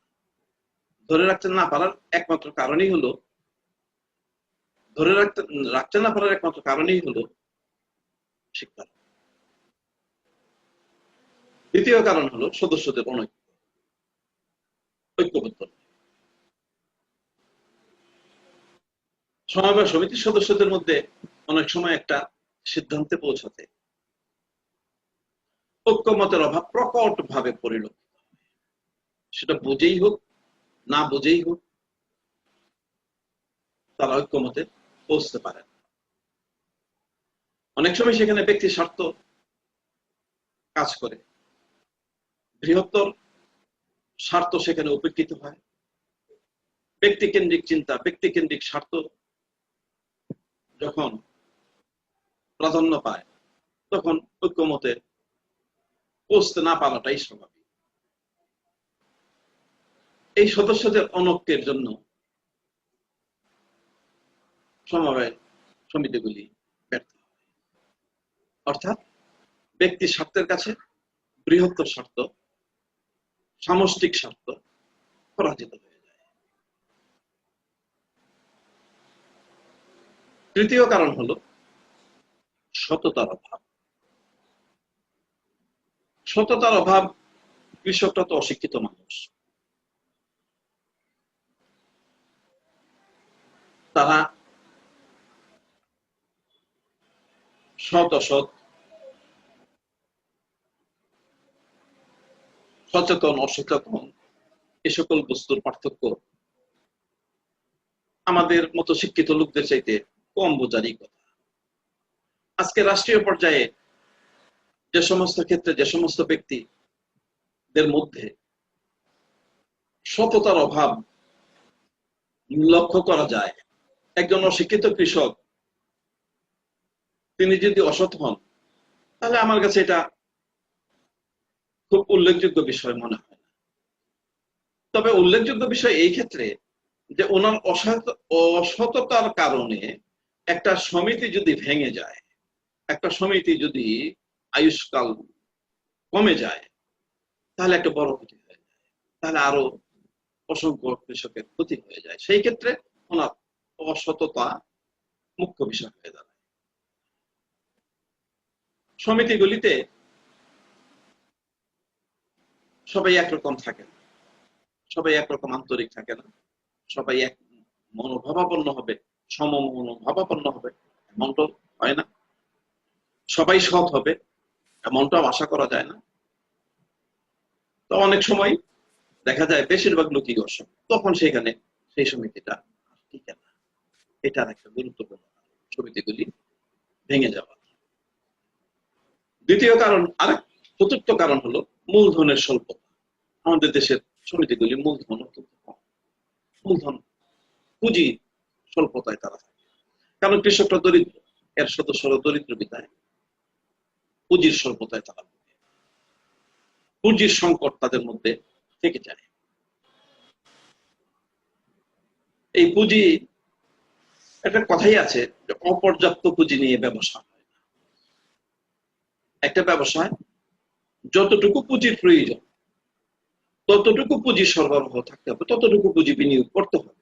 ধরে রাখতে না পারার একমাত্র কারণই হলো, ধরে রাখতে না পারার একমাত্র কারণই হলো শিক্ষা। দ্বিতীয় কারণ হলো সদস্যদের অনৈক্য, ঐক্যবদ্ধ। সমবায় সমিতির সদস্যদের মধ্যে অনেক সময় একটা সিদ্ধান্তে পৌঁছাতে ঐক্যমতের অভাব প্রকট ভাবে পরিলক্ষিত, সেটা বুঝেই হোক না বুঝেই হোক, তারা ঐক্যমতে পৌঁছতে পারে। অনেক সময় সেখানে ব্যক্তি স্বার্থ কাজ করে, বৃহত্তর স্বার্থ সেখানে উপেক্ষিত হয়, ব্যক্তিকেন্দ্রিক চিন্তা, ব্যক্তিকেন্দ্রিক স্বার্থ যখন প্রাধান্য পায়, তখন ঐক্যমতে পৌঁছতে না পারাটাই স্বাভাবিক। এই সদস্যদের অনৈক্যের জন্য সমবায় সমিতিগুলি ব্যর্থ হয়। অর্থাৎ ব্যক্তি স্বার্থের কাছে বৃহত্তর স্বার্থ, সামষ্টিক স্বার্থ পরাজিত হয়ে যায়। তৃতীয় কারণ হলো সততার অভাব। সততার অভাব, কৃষকরা তো অশিক্ষিত মানুষ, তারা সৎ অসৎ, সচেতন অসচেতন এ সকল বস্তুর পার্থক্য আমাদের মতো শিক্ষিত লোকদের চাইতে কম বোঝারই কথা। আজকে রাষ্ট্রীয় পর্যায়ে যে সমস্ত ক্ষেত্রে যে সমস্ত ব্যক্তিদের মধ্যে সততার অভাব লক্ষ্য করা যায়, একজন অশিক্ষিত কৃষক তিনি যদি অসৎ হন, তাহলে আমার কাছে এটা খুব উল্লেখযোগ্য বিষয় মনে হয় না। তবে উল্লেখযোগ্য বিষয় এই ক্ষেত্রে যে ওনার অসততার কারণে একটা সমিতি যদি ভেঙে যায়, একটা সমিতি যদি আয়ুষ্কাল কমে যায়, তাহলে একটা বড় ক্ষতি হয়ে যায়, তাহলে আরো অসংখ্য কৃষকের ক্ষতি হয়ে যায়। সেই ক্ষেত্রে ওনার অসততা মুখ্য বিষয় হয়ে দাঁড়ায়। সমিতিগুলিতে সবাই একরকম থাকে না, সবাই একরকম আন্তরিক থাকে না, সবাই এক মনোভাবাপন্ন হবে, সমমনোভাবাপন্ন হবে এমনটা হয় না। সবাই সৎ হবে এমনটাও আশা করা যায় না। তো অনেক সময় দেখা যায় বেশিরভাগ লোকই অসৎ, তখন সেখানে সেই সমিতিটা টিকে না। এটার একটা গুরুত্বপূর্ণ সমিতিগুলি ভেঙে যাওয়া। দ্বিতীয় কারণ, চতুর্থ কারণ হলো মূলধনের স্বল্পতা। আমাদের দেশের সমিতিগুলি মূলধন অত্যন্ত কম, মূলধন পুঁজি স্বল্পতায় তারা থাকে। কারণ কৃষকরা দরিদ্র, এর সদস্যরা দরিদ্র বিধায় পুঁজির স্বল্পতায় তারা ভোগে, পুঁজির সংকট তাদের মধ্যে থেকে যায়। এই পুঁজি, একটা কথাই আছে যে অপর্যাপ্ত পুঁজি নিয়ে ব্যবসা হয় না। একটা ব্যবসায় যতটুকু পুঁজির প্রয়োজন ততটুকু পুঁজি সরবরাহ থাকতে হবে, ততটুকু পুঁজি বিনিয়োগ করতে হবে।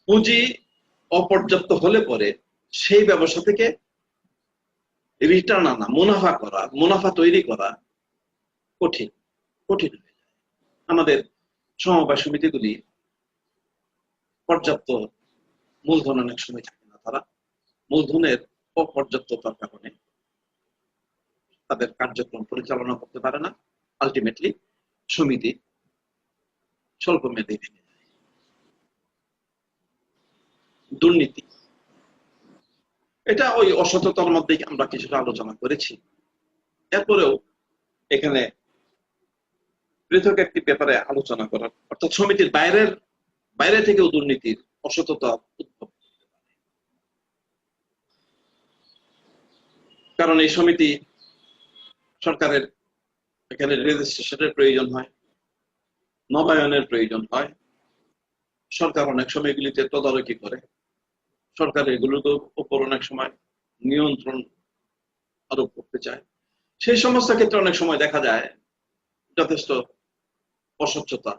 পুঁজি অপর্যাপ্ত হলে পরে সেই ব্যবসা থেকে রিটার্ন আনা, মুনাফা তৈরি করা কঠিন কঠিন হয়ে যায়। আমাদের সমবায় সমিতিগুলি পর্যাপ্ত মূলধন অনেক সময় থাকে না, তারা মূলধনের অপর্যাপ্ততার কারণে তাদের কার্যক্রম পরিচালনা করতে পারে না। আলটিমেটলি সমিতি স্বল্প মেয়াদে ভেঙে যায়। দুর্নীতি, এটা ওই অসততার মধ্যেই আমরা কিছুটা আলোচনা করেছি। এরপরেও এখানে পৃথক একটি ব্যাপারে আলোচনা করার, অর্থাৎ সমিতির বাইরে থেকেও দুর্নীতির, অসততা উদ্ভব করতে পারে। কারণ এই সমিতি সরকারের এখানে রেজিস্ট্রেশনের প্রয়োজন হয়, নবায়নের প্রয়োজন হয়। সরকার অনেক সময় এগুলিতে তদারকি করে, সরকার এগুলোর উপর অনেক সময় নিয়ন্ত্রণ আরোপ করতে চায়। সেই সমস্ত ক্ষেত্রে অনেক সময় দেখা যায় যথেষ্ট অস্বচ্ছতা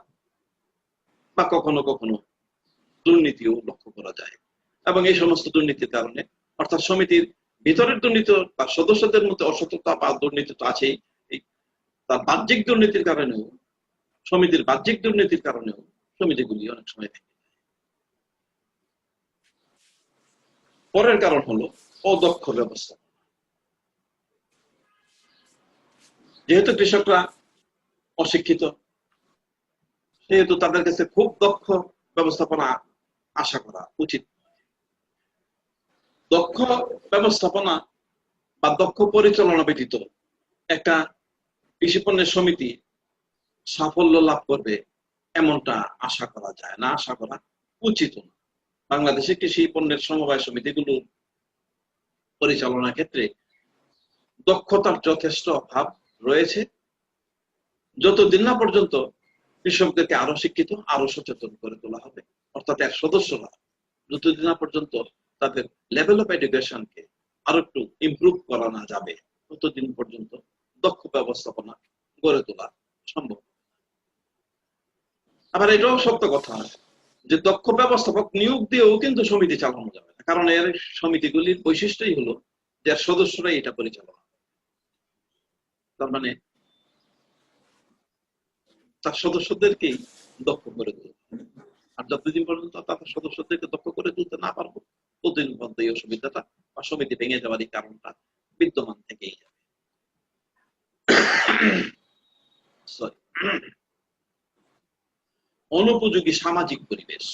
বা কখনো কখনো দুর্নীতিও লক্ষ্য করা যায়। এবং এই সমস্ত দুর্নীতির কারণে, অর্থাৎ সমিতির ভিতরের দুর্নীতি বা সদস্যদের মধ্যে অসততা বা দুর্নীতি তো আছেই, তার বাহ্যিক দুর্নীতির কারণেও, সমিতির বাহ্যিক দুর্নীতির কারণেও সমিতিগুলি অনেক সময় ভেঙে যায়। পরের কারণ হলো অদক্ষ ব্যবস্থা। যেহেতু কৃষকরা অশিক্ষিত, সেহেতু তাদের কাছে খুব দক্ষ ব্যবস্থাপনা আশা করা উচিত। দক্ষ ব্যবস্থাপনা বা দক্ষ পরিচালনা ব্যতীত একটা কৃষি পণ্যের সমিতি সাফল্য লাভ করবে এমনটা আশা করা যায় না, আশা করা উচিত না। বাংলাদেশে কৃষি পণ্যের সমবায় সমিতিগুলোর পরিচালনার ক্ষেত্রে দক্ষতার যথেষ্ট অভাব রয়েছে। যতদিন না পর্যন্ত কৃষকদেরকে আরো শিক্ষিত, আরো সচেতন করে তোলা হবে, অর্থাৎ এর সদস্যরা যতদিন না পর্যন্ত তাদের লেভেল অফ এডুকেশনকে আরো একটু ইমপ্রুভ করানো যাবে, ততদিন পর্যন্ত দক্ষ ব্যবস্থাপনা গড়ে তোলা সম্ভব। আবার এটাও সত্য কথা যে দক্ষ ব্যবস্থাপক নিয়োগ দিয়েও কিন্তু সমিতি চালানো যাবে না, কারণ এর সমিতিগুলির বৈশিষ্ট্যই হলো যে সদস্যরাই এটা পরিচালনা, তার মানে তার সদস্যদেরকেই দক্ষ করে তুলবে। আর যতদিন পর্যন্ত তাদের সদস্যদেরকে দক্ষ করে তুলতে না পারবো, ততদিন পর্যন্ত এই অসুবিধাটা বা সমিতি ভেঙে যাওয়ার এই কারণটা বিদ্যমান থেকেই যাবে। সরি। অনুপযোগী সামাজিক পরিবেশ।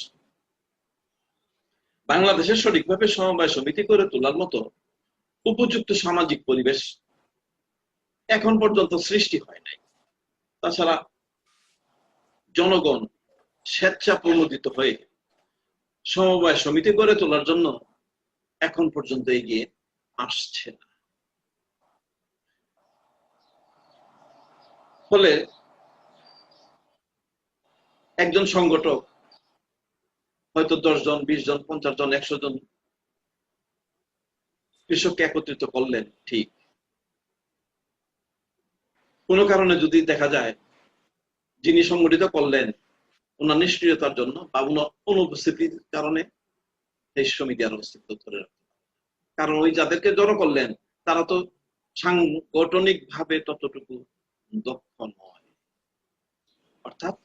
বাংলাদেশের সঠিকভাবে সমবায় সমিতি করে তোলার মতো উপযুক্ত সামাজিক পরিবেশ এখন পর্যন্ত সৃষ্টি হয় নাই। তাছাড়া জনগণ স্বেচ্ছা প্রণোদিত হয়ে সমবায় সমিতি গড়ে তোলার জন্য এখন পর্যন্ত এগিয়ে আসছে না। ফলে একজন সংগঠক হয়তো 10 জন, 20 জন, 50 জন, 100 জন কৃষককে একত্রিত করলেন, ঠিক। কোনো কারণে যদি দেখা যায় যিনি সংগঠিত করলেন ওনার নিষ্ক্রিয়তার জন্য বা ওনার অনুপস্থিতির কারণে এই সমিতি আর অস্তিত্ব ধরে রাখতে, কারণ ওই যাদেরকে জড়ো করলেন তারা তো সাংগঠনিক ভাবে ততটুকু দক্ষ নয়, অর্থাৎ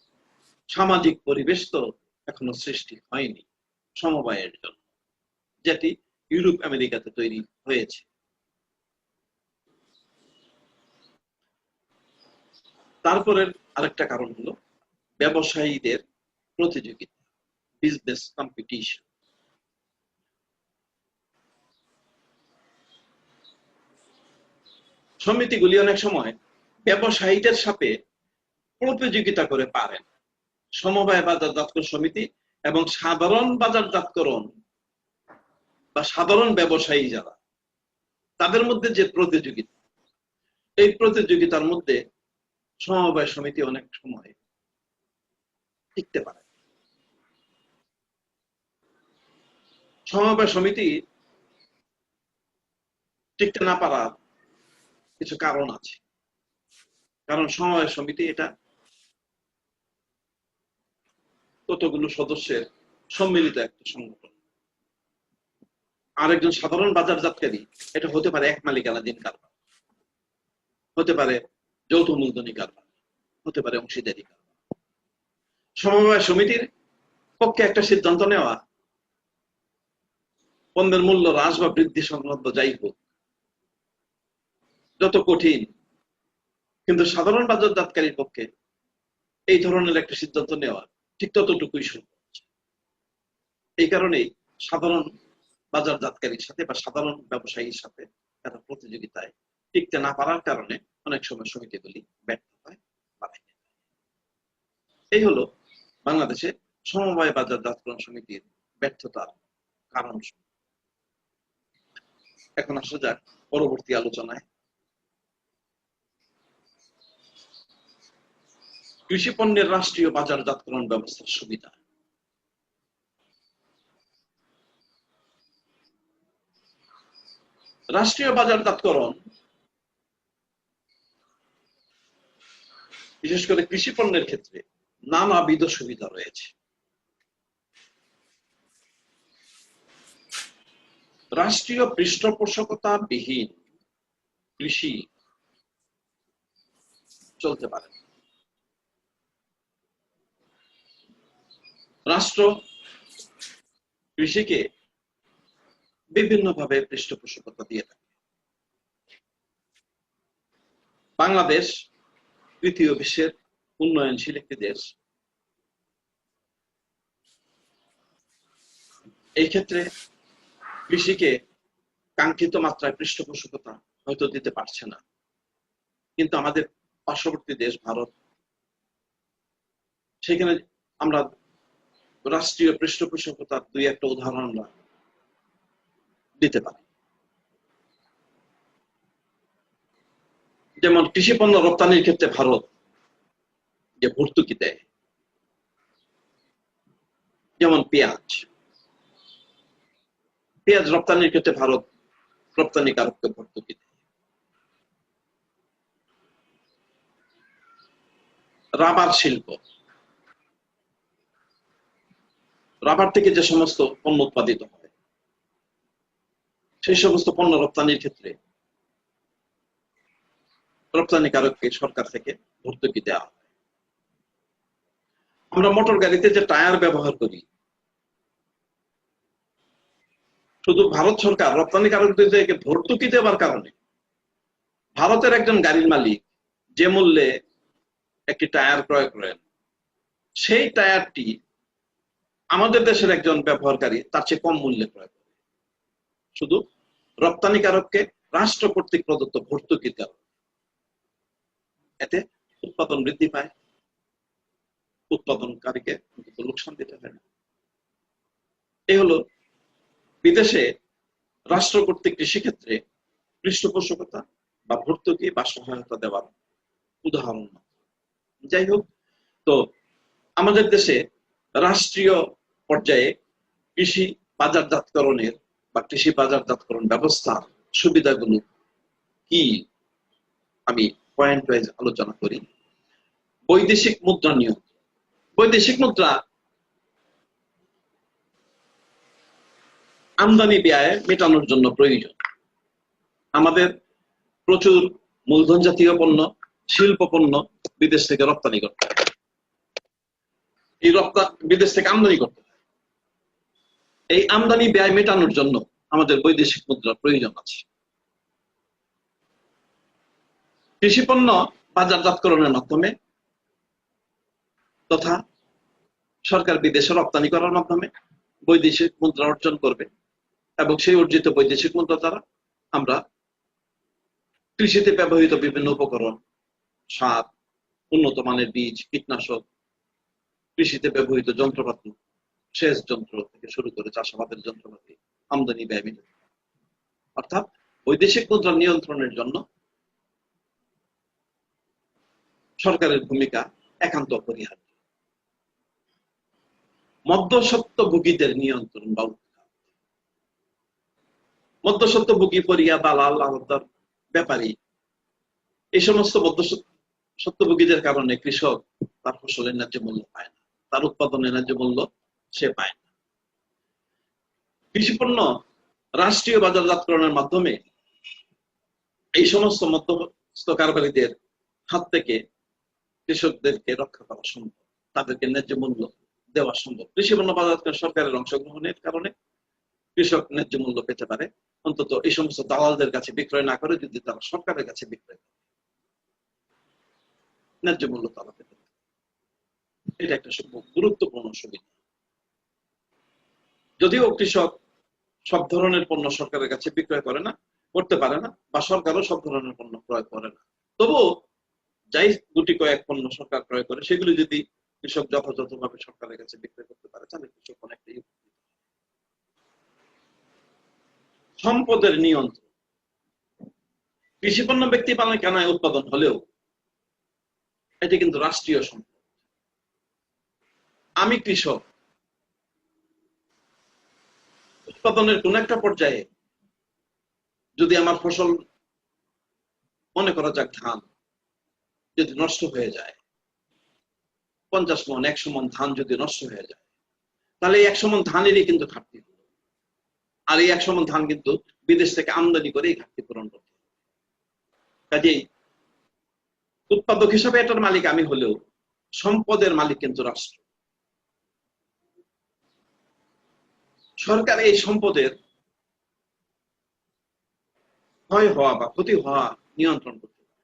সামাজিক পরিবেশ তো এখনো সৃষ্টি হয়নি সমবায়ের জন্য, যেটি ইউরোপ আমেরিকাতে তৈরি হয়েছে। তারপরে আরেকটা কারণ হলো ব্যবসায়ীদের প্রতিযোগিতা, বিজনেস কম্পিটিশন। সমিতিগুলি অনেক সময় ব্যবসায়ীদের সাথে প্রতিযোগিতা করে পারেন। সমবায় বাজারজাতকরণ সমিতি এবং সাধারণ বাজারজাতকরণ বা সাধারণ ব্যবসায়ী যারা, তাদের মধ্যে যে প্রতিযোগিতা, এই প্রতিযোগিতার মধ্যে সমবায় সমিতি অনেক সময় টিকতে পারে। সমবায় সমিতি টিকতে না পারার কিছু কারণ আছে, কারণ সমবায় সমিতি এটা কতগুলো সদস্যের সম্মিলিত একটা সংগঠন। আরেকজন সাধারণ বাজারজাতকারী এটা হতে পারে এক মালিকানাধীন কারবার, হতে পারে যৌথ মূলধনী কারবার, হতে পারে অংশীদারি কারবার। সমবায় সমিতির পক্ষে একটা সিদ্ধান্ত নেওয়া পণ্যের মূল্য হ্রাস বা বৃদ্ধি সংক্রান্ত যাই হোক, যত কঠিন, কিন্তু সাধারণ বাজারজাতকারীর পক্ষে এই ধরনের একটা সিদ্ধান্ত নেওয়া ঠিক ততটুকুই সহজ। এই কারণেই সাধারণ বাজারজাতকারীর সাথে বা সাধারণ ব্যবসায়ীর সাথে তারা প্রতিযোগিতায় টিকতে না পারার কারণে অনেক সময় সমিতিগুলি ব্যর্থ হয়। এই হলো বাংলাদেশে সমবায় বাজারজাতকরণ সমিতির ব্যর্থতার কারণ। এখন আসা যাক পরবর্তী আলোচনায়। কৃষি পণ্যের রাষ্ট্রীয় বাজারজাতকরণ ব্যবস্থার সুবিধা। রাষ্ট্রীয় বাজারজাতকরণ বিশেষ করে কৃষি পণ্যের ক্ষেত্রে নানাবিধ সুবিধা রয়েছে। রাষ্ট্রীয় পৃষ্ঠপোষকতা বিহীন কৃষি চলতে পারে। রাষ্ট্র কৃষিকে বিভিন্নভাবে পৃষ্ঠপোষকতা দিয়ে থাকে। বাংলাদেশ তৃতীয় বিশ্বের উন্নয়নশীল একটি দেশ। এই ক্ষেত্রে কৃষিকে কাঙ্ক্ষিত মাত্রায় পৃষ্ঠপোষকতা হয়তো দিতে পারছে না, কিন্তু আমাদের পার্শ্ববর্তী দেশ ভারত, সেখানে আমরা রাষ্ট্রীয় পৃষ্ঠপোষকতার দুই একটা উদাহরণ আমরা দিতে পারি। যেমন কৃষি পণ্য রপ্তানির ক্ষেত্রে ভারত যে ভর্তুকি দেয়, যেমন পেঁয়াজ রপ্তানির ক্ষেত্রে ভারত রপ্তানিকারককে ভর্তুকি দেয়। রাবার শিল্প, রাবার থেকে যে সমস্ত পণ্য উৎপাদিত হয় সেই সমস্ত পণ্য রপ্তানির ক্ষেত্রে রপ্তানিকারককে সরকার থেকে ভর্তুকি দেওয়া হয়। আমরা মোটর গাড়িতে যে টায়ার ব্যবহার করি, শুধু ভারত সরকার রপ্তানিকারকদেরকে ভর্তুকি দেওয়ার কারণে ভারতের একজন গাড়ির মালিক যে মূল্যে একটি টায়ার ক্রয় করেন, সেই টায়ারটি আমাদের দেশের একজন ব্যবহারকারী তার চেয়ে কম মূল্যে ক্রয় করে, শুধু রপ্তানিকারককে রাষ্ট্র কর্তৃক প্রদত্ত ভর্তুকি দেওয়া। এতে উৎপাদন বৃদ্ধি পায়, উৎপাদনকারীকে লোকসান দিতে হয় না। এই হলো বিদেশে রাষ্ট্র কর্তৃক কৃষিক্ষেত্রে পৃষ্ঠপোষকতা বা ভর্তুকি বা সহায়তা দেওয়ার উদাহরণ। যাই হোক, তো আমাদের দেশে রাষ্ট্রীয় পর্যায়ে কৃষি বাজারজাতকরণের বা কৃষি বাজারজাতকরণ ব্যবস্থার সুবিধাগুলো কি আমি পয়েন্ট ওয়াইজ আলোচনা করি। বৈদেশিক মুদ্রা নিয়ন্ত্রণ। বৈদেশিক মুদ্রা আমদানি ব্যয় মেটানোর জন্য প্রয়োজন। আমাদের প্রচুর মূলধন জাতীয় পণ্য, শিল্প পণ্য বিদেশ থেকে রপ্তানি করতে হয়, এই বিদেশ থেকে আমদানি করতে হয়। এই আমদানি ব্যয় মেটানোর জন্য আমাদের বৈদেশিক মুদ্রার প্রয়োজন আছে। কৃষি পণ্য বাজারজাতকরণের মাধ্যমে তথা সরকার বিদেশে রপ্তানি করার মাধ্যমে বৈদেশিক মুদ্রা অর্জন করবে এবং সেই অর্জিত বৈদেশিক মুদ্রা দ্বারা আমরা কৃষিতে ব্যবহৃত বিভিন্ন উপকরণ, সার, উন্নত মানের বীজ, কীটনাশক, কৃষিতে ব্যবহৃত যন্ত্রপাতি, সেচ যন্ত্র থেকে শুরু করে চাষাবাদের যন্ত্রপাতি আমদানি ব্যয় মেটাতে। অর্থাৎ বৈদেশিক মুদ্রা নিয়ন্ত্রণের জন্য সরকারের ভূমিকা একান্ত অপরিহার্য। মধ্যস্বত্বভোগীদের নিয়ন্ত্রণ বা উৎখাত। মধ্যস্বত্বভোগী, পরিয়া, দালাল, আড়তদার, ব্যাপারী, এই সমস্ত মধ্যস্বত্বভোগীদের কারণে কৃষক তার ফসলের ন্যায্য মূল্য পায় না, তার উৎপাদনের ন্যায্য মূল্য সে পায় না। কৃষি পণ্য রাষ্ট্রীয় বাজারজাতকরণের মাধ্যমে এই সমস্ত মধ্যস্থ কারবারীদের হাত থেকে কৃষকদেরকে রক্ষা করা সম্ভব, তাদেরকে ন্যায্য মূল্য দেওয়া সম্ভব। কৃষি পণ্য বাজারজাতকরণ সরকারের অংশগ্রহণের কারণে কৃষক ন্যায্য মূল্য পেতে পারে, অন্তত এই সমস্ত দালালদের কাছে বিক্রয় না করে যদি তারা সরকারের কাছে বিক্রয় করে ন্যায্য মূল্য তারা পেতে পারে। এটা একটা গুরুত্বপূর্ণ সুবিধা। যদিও কৃষক সব ধরনের পণ্য সরকারের কাছে বিক্রয় করে না, করতে পারে না, বা সরকারও সব ধরনের পণ্য ক্রয় করে না, তবুও যাই গুটি কয়েক পণ্য সরকার ক্রয় করে সেগুলি যদি কৃষক যথাযথভাবে সরকারের কাছে বিক্রয় করতে পারে তাহলে কৃষক অনেকটাই উপকৃত। সম্পদের নিয়ন্ত্রণ। কৃষি পণ্য ব্যক্তি মালিকানায় উৎপাদন হলেও এটি কিন্তু রাষ্ট্রীয় সম্পদ। আমি কৃষক, উৎপাদনের কোন একটা পর্যায়ে যদি আমার ফসল, মনে করা যাক ধান, যদি নষ্ট হয়ে যায়, 50 মণ 100 মণ ধান যদি নষ্ট হয়ে যায়, তাহলে এই 100 মণ ধানেরই কিন্তু ঘাটতি হলো। আর এই 100 মণ ধান কিন্তু বিদেশ থেকে আমদানি করে এই ঘাটতি পূরণ করতে হবে। কাজেই উৎপাদক হিসাবে এটার মালিক আমি হলেও সম্পদের মালিক কিন্তু রাষ্ট্র। সরকার এই সম্পদের ক্ষয় হওয়া বা ক্ষতি হওয়া নিয়ন্ত্রণ করতে পারে।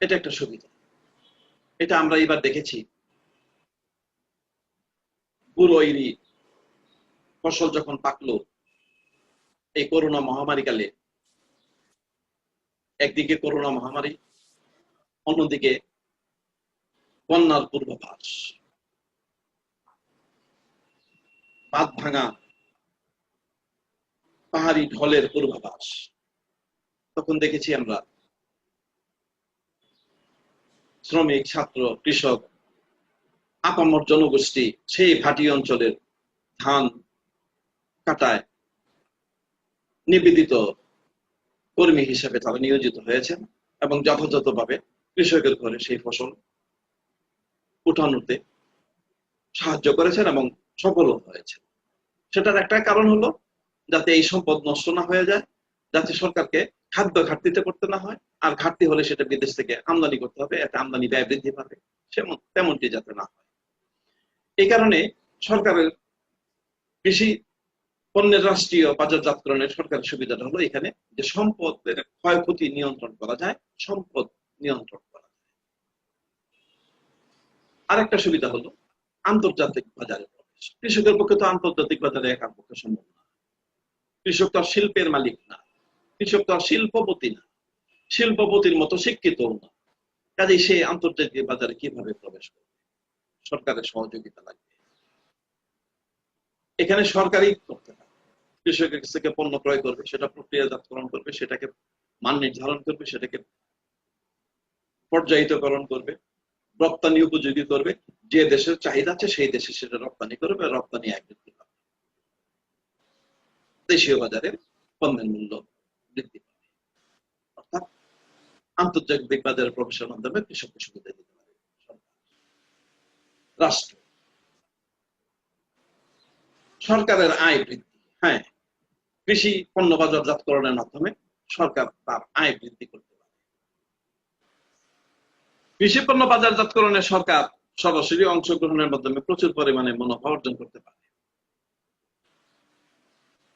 এটা একটা সুবিধা। এটা আমরা এবার দেখেছি, বুড়ো ইরি ফসল যখন পাকলো এই করোনা মহামারী কালে, একদিকে করোনা মহামারী, অন্যদিকে বন্যার পূর্বাভাস, বাঁধ ভাঙা, পাহাড়ি ঢলের পূর্বাভাস, তখন দেখেছি আমরা শ্রমিক, ছাত্র, কৃষক, আপামর জনগোষ্ঠী সেই ভাটি অঞ্চলের ধান কাটায় নিবেদিত কর্মী হিসেবে তারা নিয়োজিত হয়েছেন এবং যথাযথভাবে কৃষকের ঘরে সেই ফসল উঠানোতে সাহায্য করেছেন এবং সফল হয়েছে। সেটার একটা কারণ হলো যাতে এই সম্পদ নষ্ট না হয়ে যায়, যাতে সরকারকে খাদ্য ঘাটতিতে করতে না হয়, আর ঘাটতি হলে সেটা বিদেশ থেকে আমদানি করতে হবে, এতে আমদানি ব্যয় বৃদ্ধি পাবে, তেমনটি যাতে না হয়। এই কারণে সরকারের কৃষি পণ্যের রাষ্ট্রীয় বাজারজাতকরণের সরকারের সুবিধাটা হলো এখানে যে সম্পদের ক্ষয়ক্ষতি নিয়ন্ত্রণ করা যায়, সম্পদ নিয়ন্ত্রণ করা যায়। আরেকটা সুবিধা হলো আন্তর্জাতিক বাজারে প্রবেশ। কৃষকের পক্ষে তো আন্তর্জাতিক বাজারে একার পক্ষে সম্ভব না। কৃষক তো শিল্পের মালিক না, কৃষক তো শিল্পপতি না, শিল্পপতির মতো শিক্ষিতও না। কাজেই সে আন্তর্জাতিক বাজারে কিভাবে প্রবেশ করবে? সরকারের সহযোগিতা লাগবে। এখানে সরকারই করতে হবে। কৃষকের কাছ থেকে পণ্য ক্রয় করবে, সেটা প্রক্রিয়াজাতকরণ করবে, সেটাকে মান নির্ধারণ করবে, সেটাকে পর্যায়িতকরণ করবে, রপ্তানি উপযোগী করবে। যে দেশের চাহিদা আছে সেই দেশে সেটা রপ্তানি করবে, রপ্তানি আয় বৃদ্ধি পাবে, দেশীয় বাজারে পণ্যের মূল্য বৃদ্ধি পাবে। অর্থাৎ আন্তর্জাতিক বাজারে প্রবেশের মাধ্যমে কৃষককে সুবিধা দিতে পারে রাষ্ট্র। সরকারের আয় বৃদ্ধি, হ্যাঁ, কৃষি পণ্য বাজারজাতকরণের মাধ্যমে সরকার তার আয় বৃদ্ধি করতে পারে। কৃষি পণ্য বাজারজাতকরণে সরকার সরাসরি অংশগ্রহণের মাধ্যমে প্রচুর পরিমাণে মুনাফা অর্জন করতে পারে।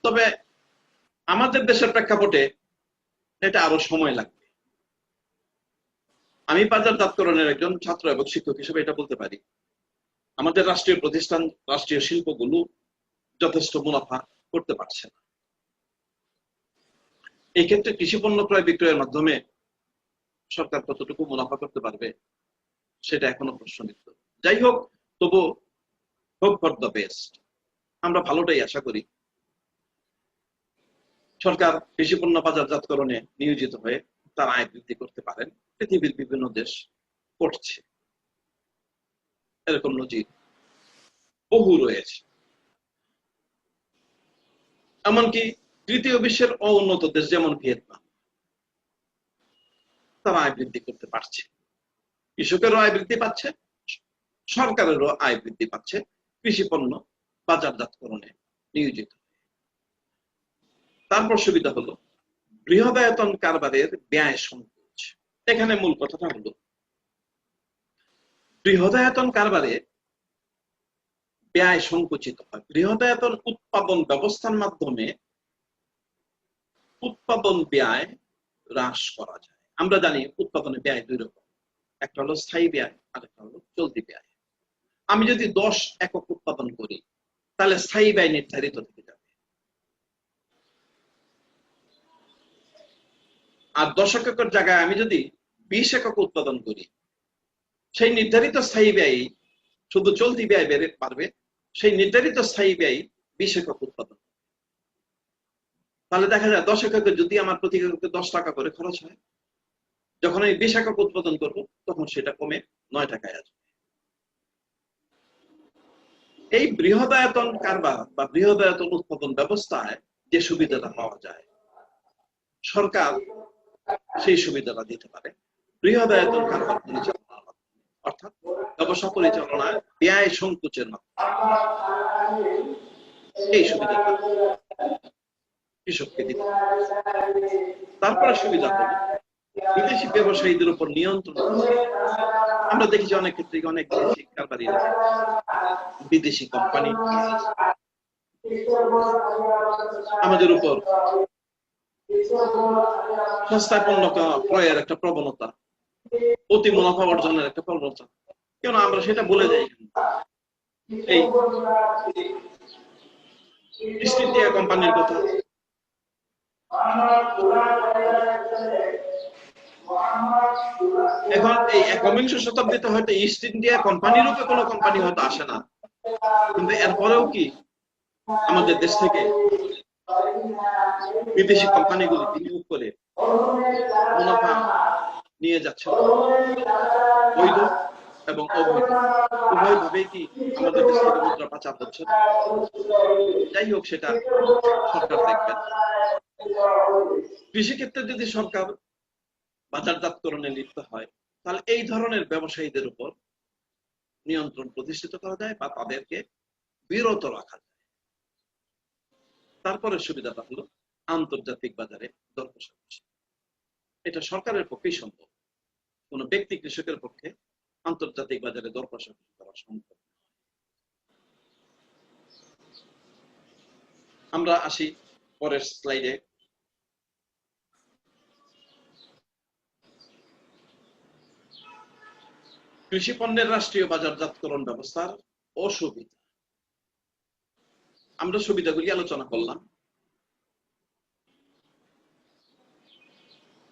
তবে আমাদের দেশের প্রেক্ষাপটে এটা আরো সময় লাগবে। আমি বাজারজাতকরণের একজন ছাত্র এবং শিক্ষক হিসেবে এটা বলতে পারি, আমাদের রাষ্ট্রীয় প্রতিষ্ঠান, রাষ্ট্রীয় শিল্পগুলো যথেষ্ট মুনাফা করতে পারছে না। এই ক্ষেত্রে কৃষি পণ্য ক্রয় বিক্রয়ের মাধ্যমে সরকার কতটুকু মুনাফা করতে পারবে সেটা এখনো প্রশ্নবিদ্ধ। যাই হোক, তবু হোপ ফর দ্য বেস্ট, আমরা ভালোটাই আশা করি। সরকার কৃষি পণ্য বাজারজাতকরণে নিয়োজিত হয়ে তার আয় বৃদ্ধি করতে পারেন। পৃথিবীর বিভিন্ন দেশ করছে, এরকম নজির বহু রয়েছে। এমনকি তৃতীয় বিশ্বের অউন্নত দেশ যেমন ভিয়েতনাম, তারা আয় বৃদ্ধি করতে পারছে। কৃষকেরও আয় বৃদ্ধি পাচ্ছে, সরকারেরও আয় বৃদ্ধি পাচ্ছে কৃষি পণ্য বাজারজাতকরণে নিয়োজিত। তারপর সুবিধা হলো বৃহদায়তন কারবারের ব্যয় সংকোচ। এখানে মূল কথাটা হলো বৃহদায়তন কারবারে ব্যয় সংকুচিত হয়। বৃহদায়তন উৎপাদন ব্যবস্থার মাধ্যমে উৎপাদন ব্যয় হ্রাস করা যায়। আমরা জানি উৎপাদনের ব্যয় দুই রকম, একটা হলো স্থায়ী ব্যয় আর একটা হলো চলতি ব্যয়। আমি যদি 10 একক উৎপাদন করি তাহলে স্থায়ী ব্যয় নির্ধারিত থেকে যাবে, আর 10 এককের জায়গায় আমি যদি 20 একক উৎপাদন করি, সেই নির্ধারিত স্থায়ী ব্যয় শুধু চলতি ব্যয় বেড়ে পারবে, সেই নির্ধারিত স্থায়ী ব্যয় 20 একক উৎপাদন। তাহলে দেখা যায় 10 এককে যদি আমার প্রতি এককে 10 টাকা করে খরচ হয়, যখন আমি 20 একক উৎপাদন করব তখন সেটা কমে 9 টাকায় আসবে। এই বৃহদায়তন কারবার বা বৃহদায়তন উৎপাদন ব্যবস্থায় যে সুবিধাটা পাওয়া যায়, সরকার সেই সুবিধাটা দিতে পারে বৃহদায়তন কারবার পরিচালনার মাধ্যমে, অর্থাৎ ব্যবসা পরিচালনায় ব্যয় সংকোচের মাধ্যমে এই সুবিধাটা কৃষককে দিতে পারে। তারপরে সুবিধা হলো বিদেশি ব্যবসায়ীদের উপর নিয়ন্ত্রণ। আমরা দেখি যে অনেক ক্ষেত্রে অনেক বিদেশি কারবারিরা, বিদেশি কোম্পানি আমাদের উপর সস্তায় পণ্য ক্রয়ের একটা প্রবণতা, অতি মুনাফা অর্জনের একটা প্রবণতা, কেন আমরা সেটা বলে যাই। এই ইস্ট ইন্ডিয়া কোম্পানির কথা, এখন এই ১বিংশ শতাব্দীতে হয়তো ইস্ট ইন্ডিয়া কোম্পানি রূপে কোনো কোম্পানি হয়তো আসে না, কিন্তু এরপরেও কি আমাদের দেশ থেকে বিদেশি কোম্পানিগুলি বিনিয়োগ করে মুনাফা নিয়ে যাচ্ছে, বৈধ এবং অবৈধ উভয়ভাবে কি আমাদের দেশ থেকে মুদ্রা পাচার হচ্ছে? যাই হোক, সেটা সরকার দেখবেন। কৃষিক্ষেত্রে যদি সরকার বাজারজাতকরণে লিপ্ত হয়, তাহলে এই ধরনের ব্যবসায়ীদের উপর নিয়ন্ত্রণ প্রতিষ্ঠিত করা যায় বা তাদেরকে বিরত রাখা যায়। তারপরে সুবিধাটা হলো আন্তর্জাতিক বাজারে দর কষাকষি। এটা সরকারের পক্ষেই সম্ভব, কোন ব্যক্তি কৃষকের পক্ষে আন্তর্জাতিক বাজারে দর কষাকষি করা সম্ভব। আমরা আসি পরের স্লাইডে। কৃষি পণ্যের রাষ্ট্রীয় বাজারজাতকরণ ব্যবস্থার অসুবিধা। আমরা সুবিধাগুলি আলোচনা করলাম,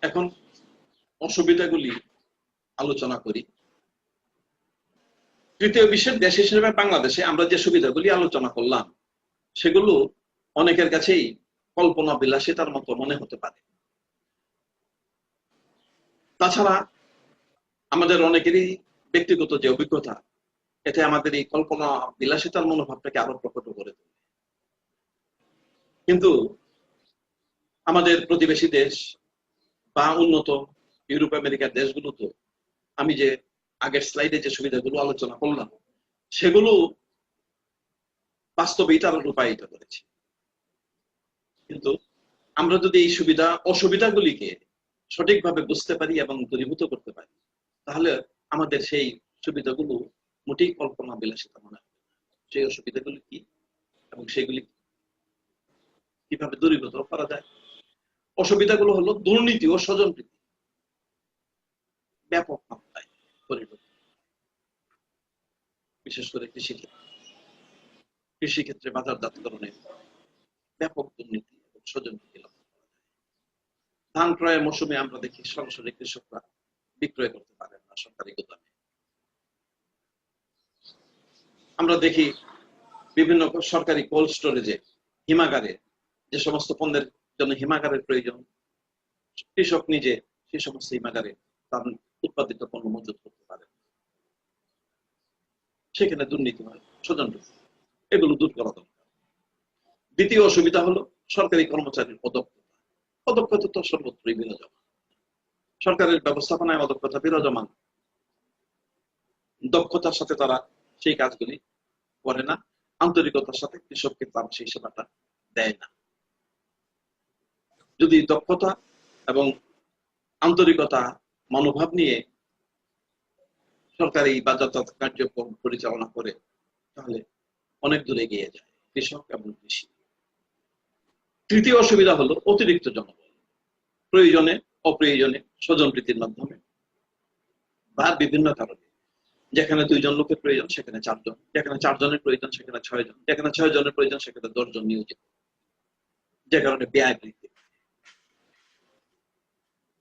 এখন অসুবিধাগুলি আলোচনা করি। তৃতীয় বিশ্বের দেশ হিসেবে বাংলাদেশে আমরা যে সুবিধাগুলি আলোচনা করলাম সেগুলো অনেকের কাছেই কল্পনা বিলাসিতার মতো মনে হতে পারে। তাছাড়া আমাদের অনেকেরই ব্যক্তিগত যে অভিজ্ঞতা, এতে আমাদের এই কল্পনা বিলাসিতার মনোভাবটাকে আরো প্রকট করে তোলে। কিন্তু আমাদের প্রতিবেশী দেশ বা উন্নত ইউরোপ আমেরিকার দেশগুলোতে আমি যে আগের স্লাইডে যে সুবিধাগুলো আলোচনা করলাম সেগুলো বাস্তবেই তারা রূপায়িত করেছে। কিন্তু আমরা যদি এই সুবিধা অসুবিধাগুলিকে সঠিকভাবে বুঝতে পারি এবং দূরীভূত করতে পারি, তাহলে আমাদের সেই সুবিধাগুলো মোটেই কল্পনা বিলাসিতা মনে হবে। সেই অসুবিধাগুলি কি এবং সেগুলি কিভাবে দূরীভূত করা যায়? অসুবিধাগুলো হলো দুর্নীতি ও স্বজনপ্রীতি ব্যাপক মাত্রায় পরিবর্তন, বিশেষ করে কৃষিক্ষেত্রে বাজারজাতকরণে ব্যাপক দুর্নীতি এবং স্বজনপ্রীতি লক্ষ্য করা যায়। ধান ক্রয়ের মৌসুমে আমরা দেখি সরাসরি কৃষকরা বিক্রয় করতে পারেন না সরকারি গুদামে। আমরা দেখি বিভিন্ন সরকারি কোল্ড স্টোরেজে, হিমাগারে, যে সমস্ত পণ্যের জন্য হিমাগারের প্রয়োজন, কৃষক নিজে সেই সমস্ত হিমাগারে তার উৎপাদিত পণ্য মজুত করতে পারেন। সেখানে দুর্নীতি হয়, স্বজনপ্রীতি, এগুলো দূর করা দরকার। দ্বিতীয় অসুবিধা হলো সরকারি কর্মচারীর অদক্ষতা। অদক্ষতা তো সর্বত্রই বিরাজমান, সরকারের ব্যবস্থাপনায় অদক্ষতা বিরাজমান। দক্ষতার সাথে তারা সেই কাজগুলি করে না, আন্তরিকতার সাথে কৃষককে তারা সেই সেবাটা দেয় না। যদি দক্ষতা এবং আন্তরিকতা মনোভাব নিয়ে সরকারি বাজারজাত কার্যক্রম পরিচালনা করে, তাহলে অনেক দূরে এগিয়ে যায় কৃষক এবং কৃষি। তৃতীয় অসুবিধা হলো অতিরিক্ত জনবল, প্রয়োজনে অপ্রয়োজনে স্বজনপ্রীতির মাধ্যমে বা বিভিন্ন কারণে, যেখানে 2 জন লোকের প্রয়োজন সেখানে 4 জন, যেখানে 4 জনের প্রয়োজন সেখানে 6 জন, যেখানে 6 জনের প্রয়োজন সেখানে 10 জন নিয়োজিত, যে কারণে ব্যয় বৃদ্ধি।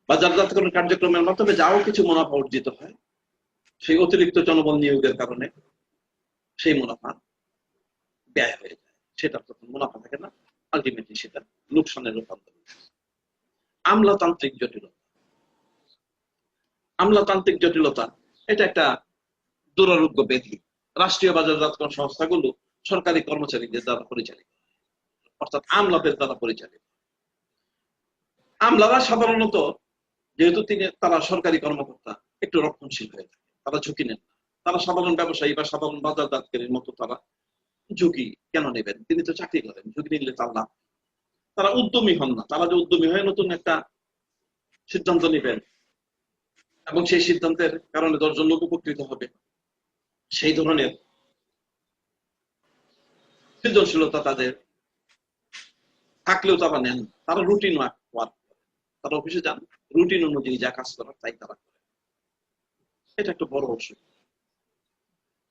বাজারজাতকরণ কার্যক্রমের মাধ্যমে যাও কিছু মুনাফা অর্জিত হয়, সেই অতিরিক্ত জনবল নিয়োগের কারণে সেই মুনাফা ব্যয় হয়ে যায়, সেটা তখন মুনাফা থাকে না, আলটিমেটলি সেটা লোকসানের রূপান্তর। আমলাতান্ত্রিক জটিলতা। আমলাতান্ত্রিক জটিলতা এটা একটা দুরারোগ্য ব্যাধি। রাষ্ট্রীয় বাজারজাতকরণ সংস্থাগুলো সরকারি কর্মচারীদের দ্বারা পরিচালিত, অর্থাৎ আমলাদের দ্বারা পরিচালিত। আমলারা সাধারণত, যেহেতু তারা সরকারি কর্মকর্তা, একটু রক্ষণশীল হয়ে থাকে, তারা ঝুঁকি নেন না। তারা সাধারণ ব্যবসায়ী বা সাধারণ বাজারজাতকারীর মতো তারা ঝুঁকি কেন নেবেন? তিনি তো চাকরি করেন, ঝুঁকি নিলে তার লাভ। তারা উদ্যমী হন না। তারা যে উদ্যমী হয়ে নতুন একটা সিদ্ধান্ত নেবেন এবং সেই সিদ্ধান্তের কারণে 10 জন লোক উপকৃত হবে, সেই ধরনের সৃজনশীলতা তাদের থাকলেও তারা নেন। তারা রুটিন ওয়ার্ক, তারা অফিসে যান, রুটিন অনুযায়ী যা কাজ করার তাই তারা করে। এটা একটা বড় অসুবিধা।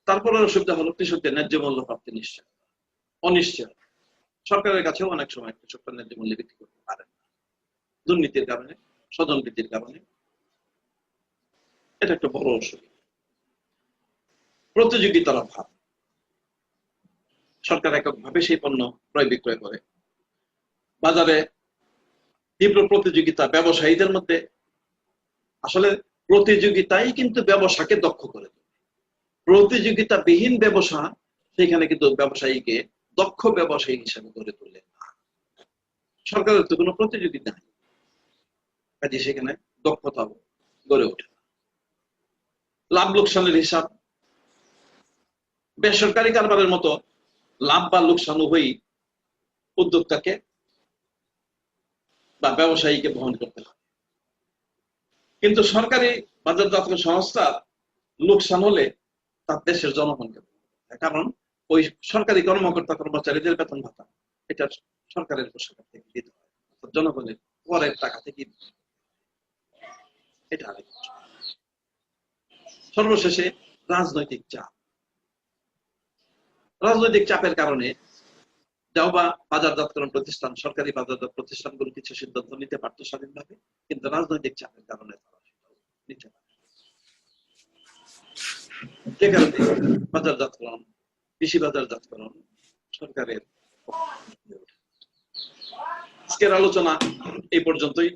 তারপরে অসুবিধা হলো কৃষকদের ন্যায্য মূল্য প্রাপ্তি নিশ্চয় অনিশ্চয়। সরকারের কাছেও অনেক সময় কৃষকরা ন্যায্য মূল্যে বিক্রি করতে পারেন না, দুর্নীতির কারণে, স্বজনপ্রীতির কারণে। এটা একটা বড় অসুবিধা। প্রতিযোগিতার অভাব। সরকার এককভাবে সেই পণ্য ক্রয় বিক্রয় করে, বাজারে তীব্র প্রতিযোগিতা ব্যবসায়ীদের মধ্যে। আসলে প্রতিযোগিতাই কিন্তু ব্যবসাকে দক্ষ করে তোলে। প্রতিযোগিতাবিহীন ব্যবসা সেখানে কিন্তু ব্যবসায়ীকে দক্ষ ব্যবসায়ী হিসেবে গড়ে তোলে না। সরকারের তো কোনো প্রতিযোগিতা নেই, কাজে সেখানে দক্ষতাও গড়ে ওঠে না। লাভ লোকসানের হিসাব বেসরকারি কারবারের মতো লাভ বা লোকসান উভয়ই উদ্যোক্তাকে বা ব্যবসায়ীকে বহন করতে হয়। কিন্তু সরকারি বাজারজাতকরণ সংস্থা লোকসান হলে তার দেশের জনগণকে বহন করতে হয়। কারণ ওই সরকারি কর্মকর্তা কর্মচারীদের বেতন ভাতা এটা সরকারের কোষাগার থেকে দিতে হয়, জনগণের করের টাকা থেকে দিতে হয়। এটা আরেক বিষয়। সর্বশেষে রাজনৈতিক চাপ। রাজনৈতিক চাপের কারণে যাও বা বাজারজাতকরণ প্রতিষ্ঠান, সরকারি বাজারজাত প্রতিষ্ঠানগুলো কিছু সিদ্ধান্ত নিতে পারতো স্বাধীনভাবে, কিন্তু রাজনৈতিক চাপের কারণে তারা সেটাও নিতে পারে। যে কারণে বাজারজাতকরণ, কৃষি বাজারজাতকরণ সরকারের। আজকের আলোচনা এই পর্যন্তই।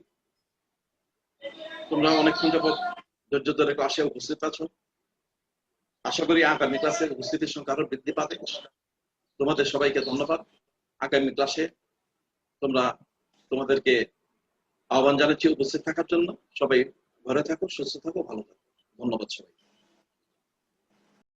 তোমরা অনেকক্ষণ যাবত ধৈর্য ধরে ক্লাসে উপস্থিত আছো। আশা করি আগামী ক্লাসে উপস্থিতির সংখ্যা আরো বৃদ্ধি পাবে। তোমাদের সবাইকে ধন্যবাদ। আগামী ক্লাসে তোমরা তোমাদেরকে আহ্বান জানাচ্ছি উপস্থিত থাকার জন্য। সবাই ঘরে থাকো, সুস্থ থাকো, ভালো থাকো। ধন্যবাদ সবাই।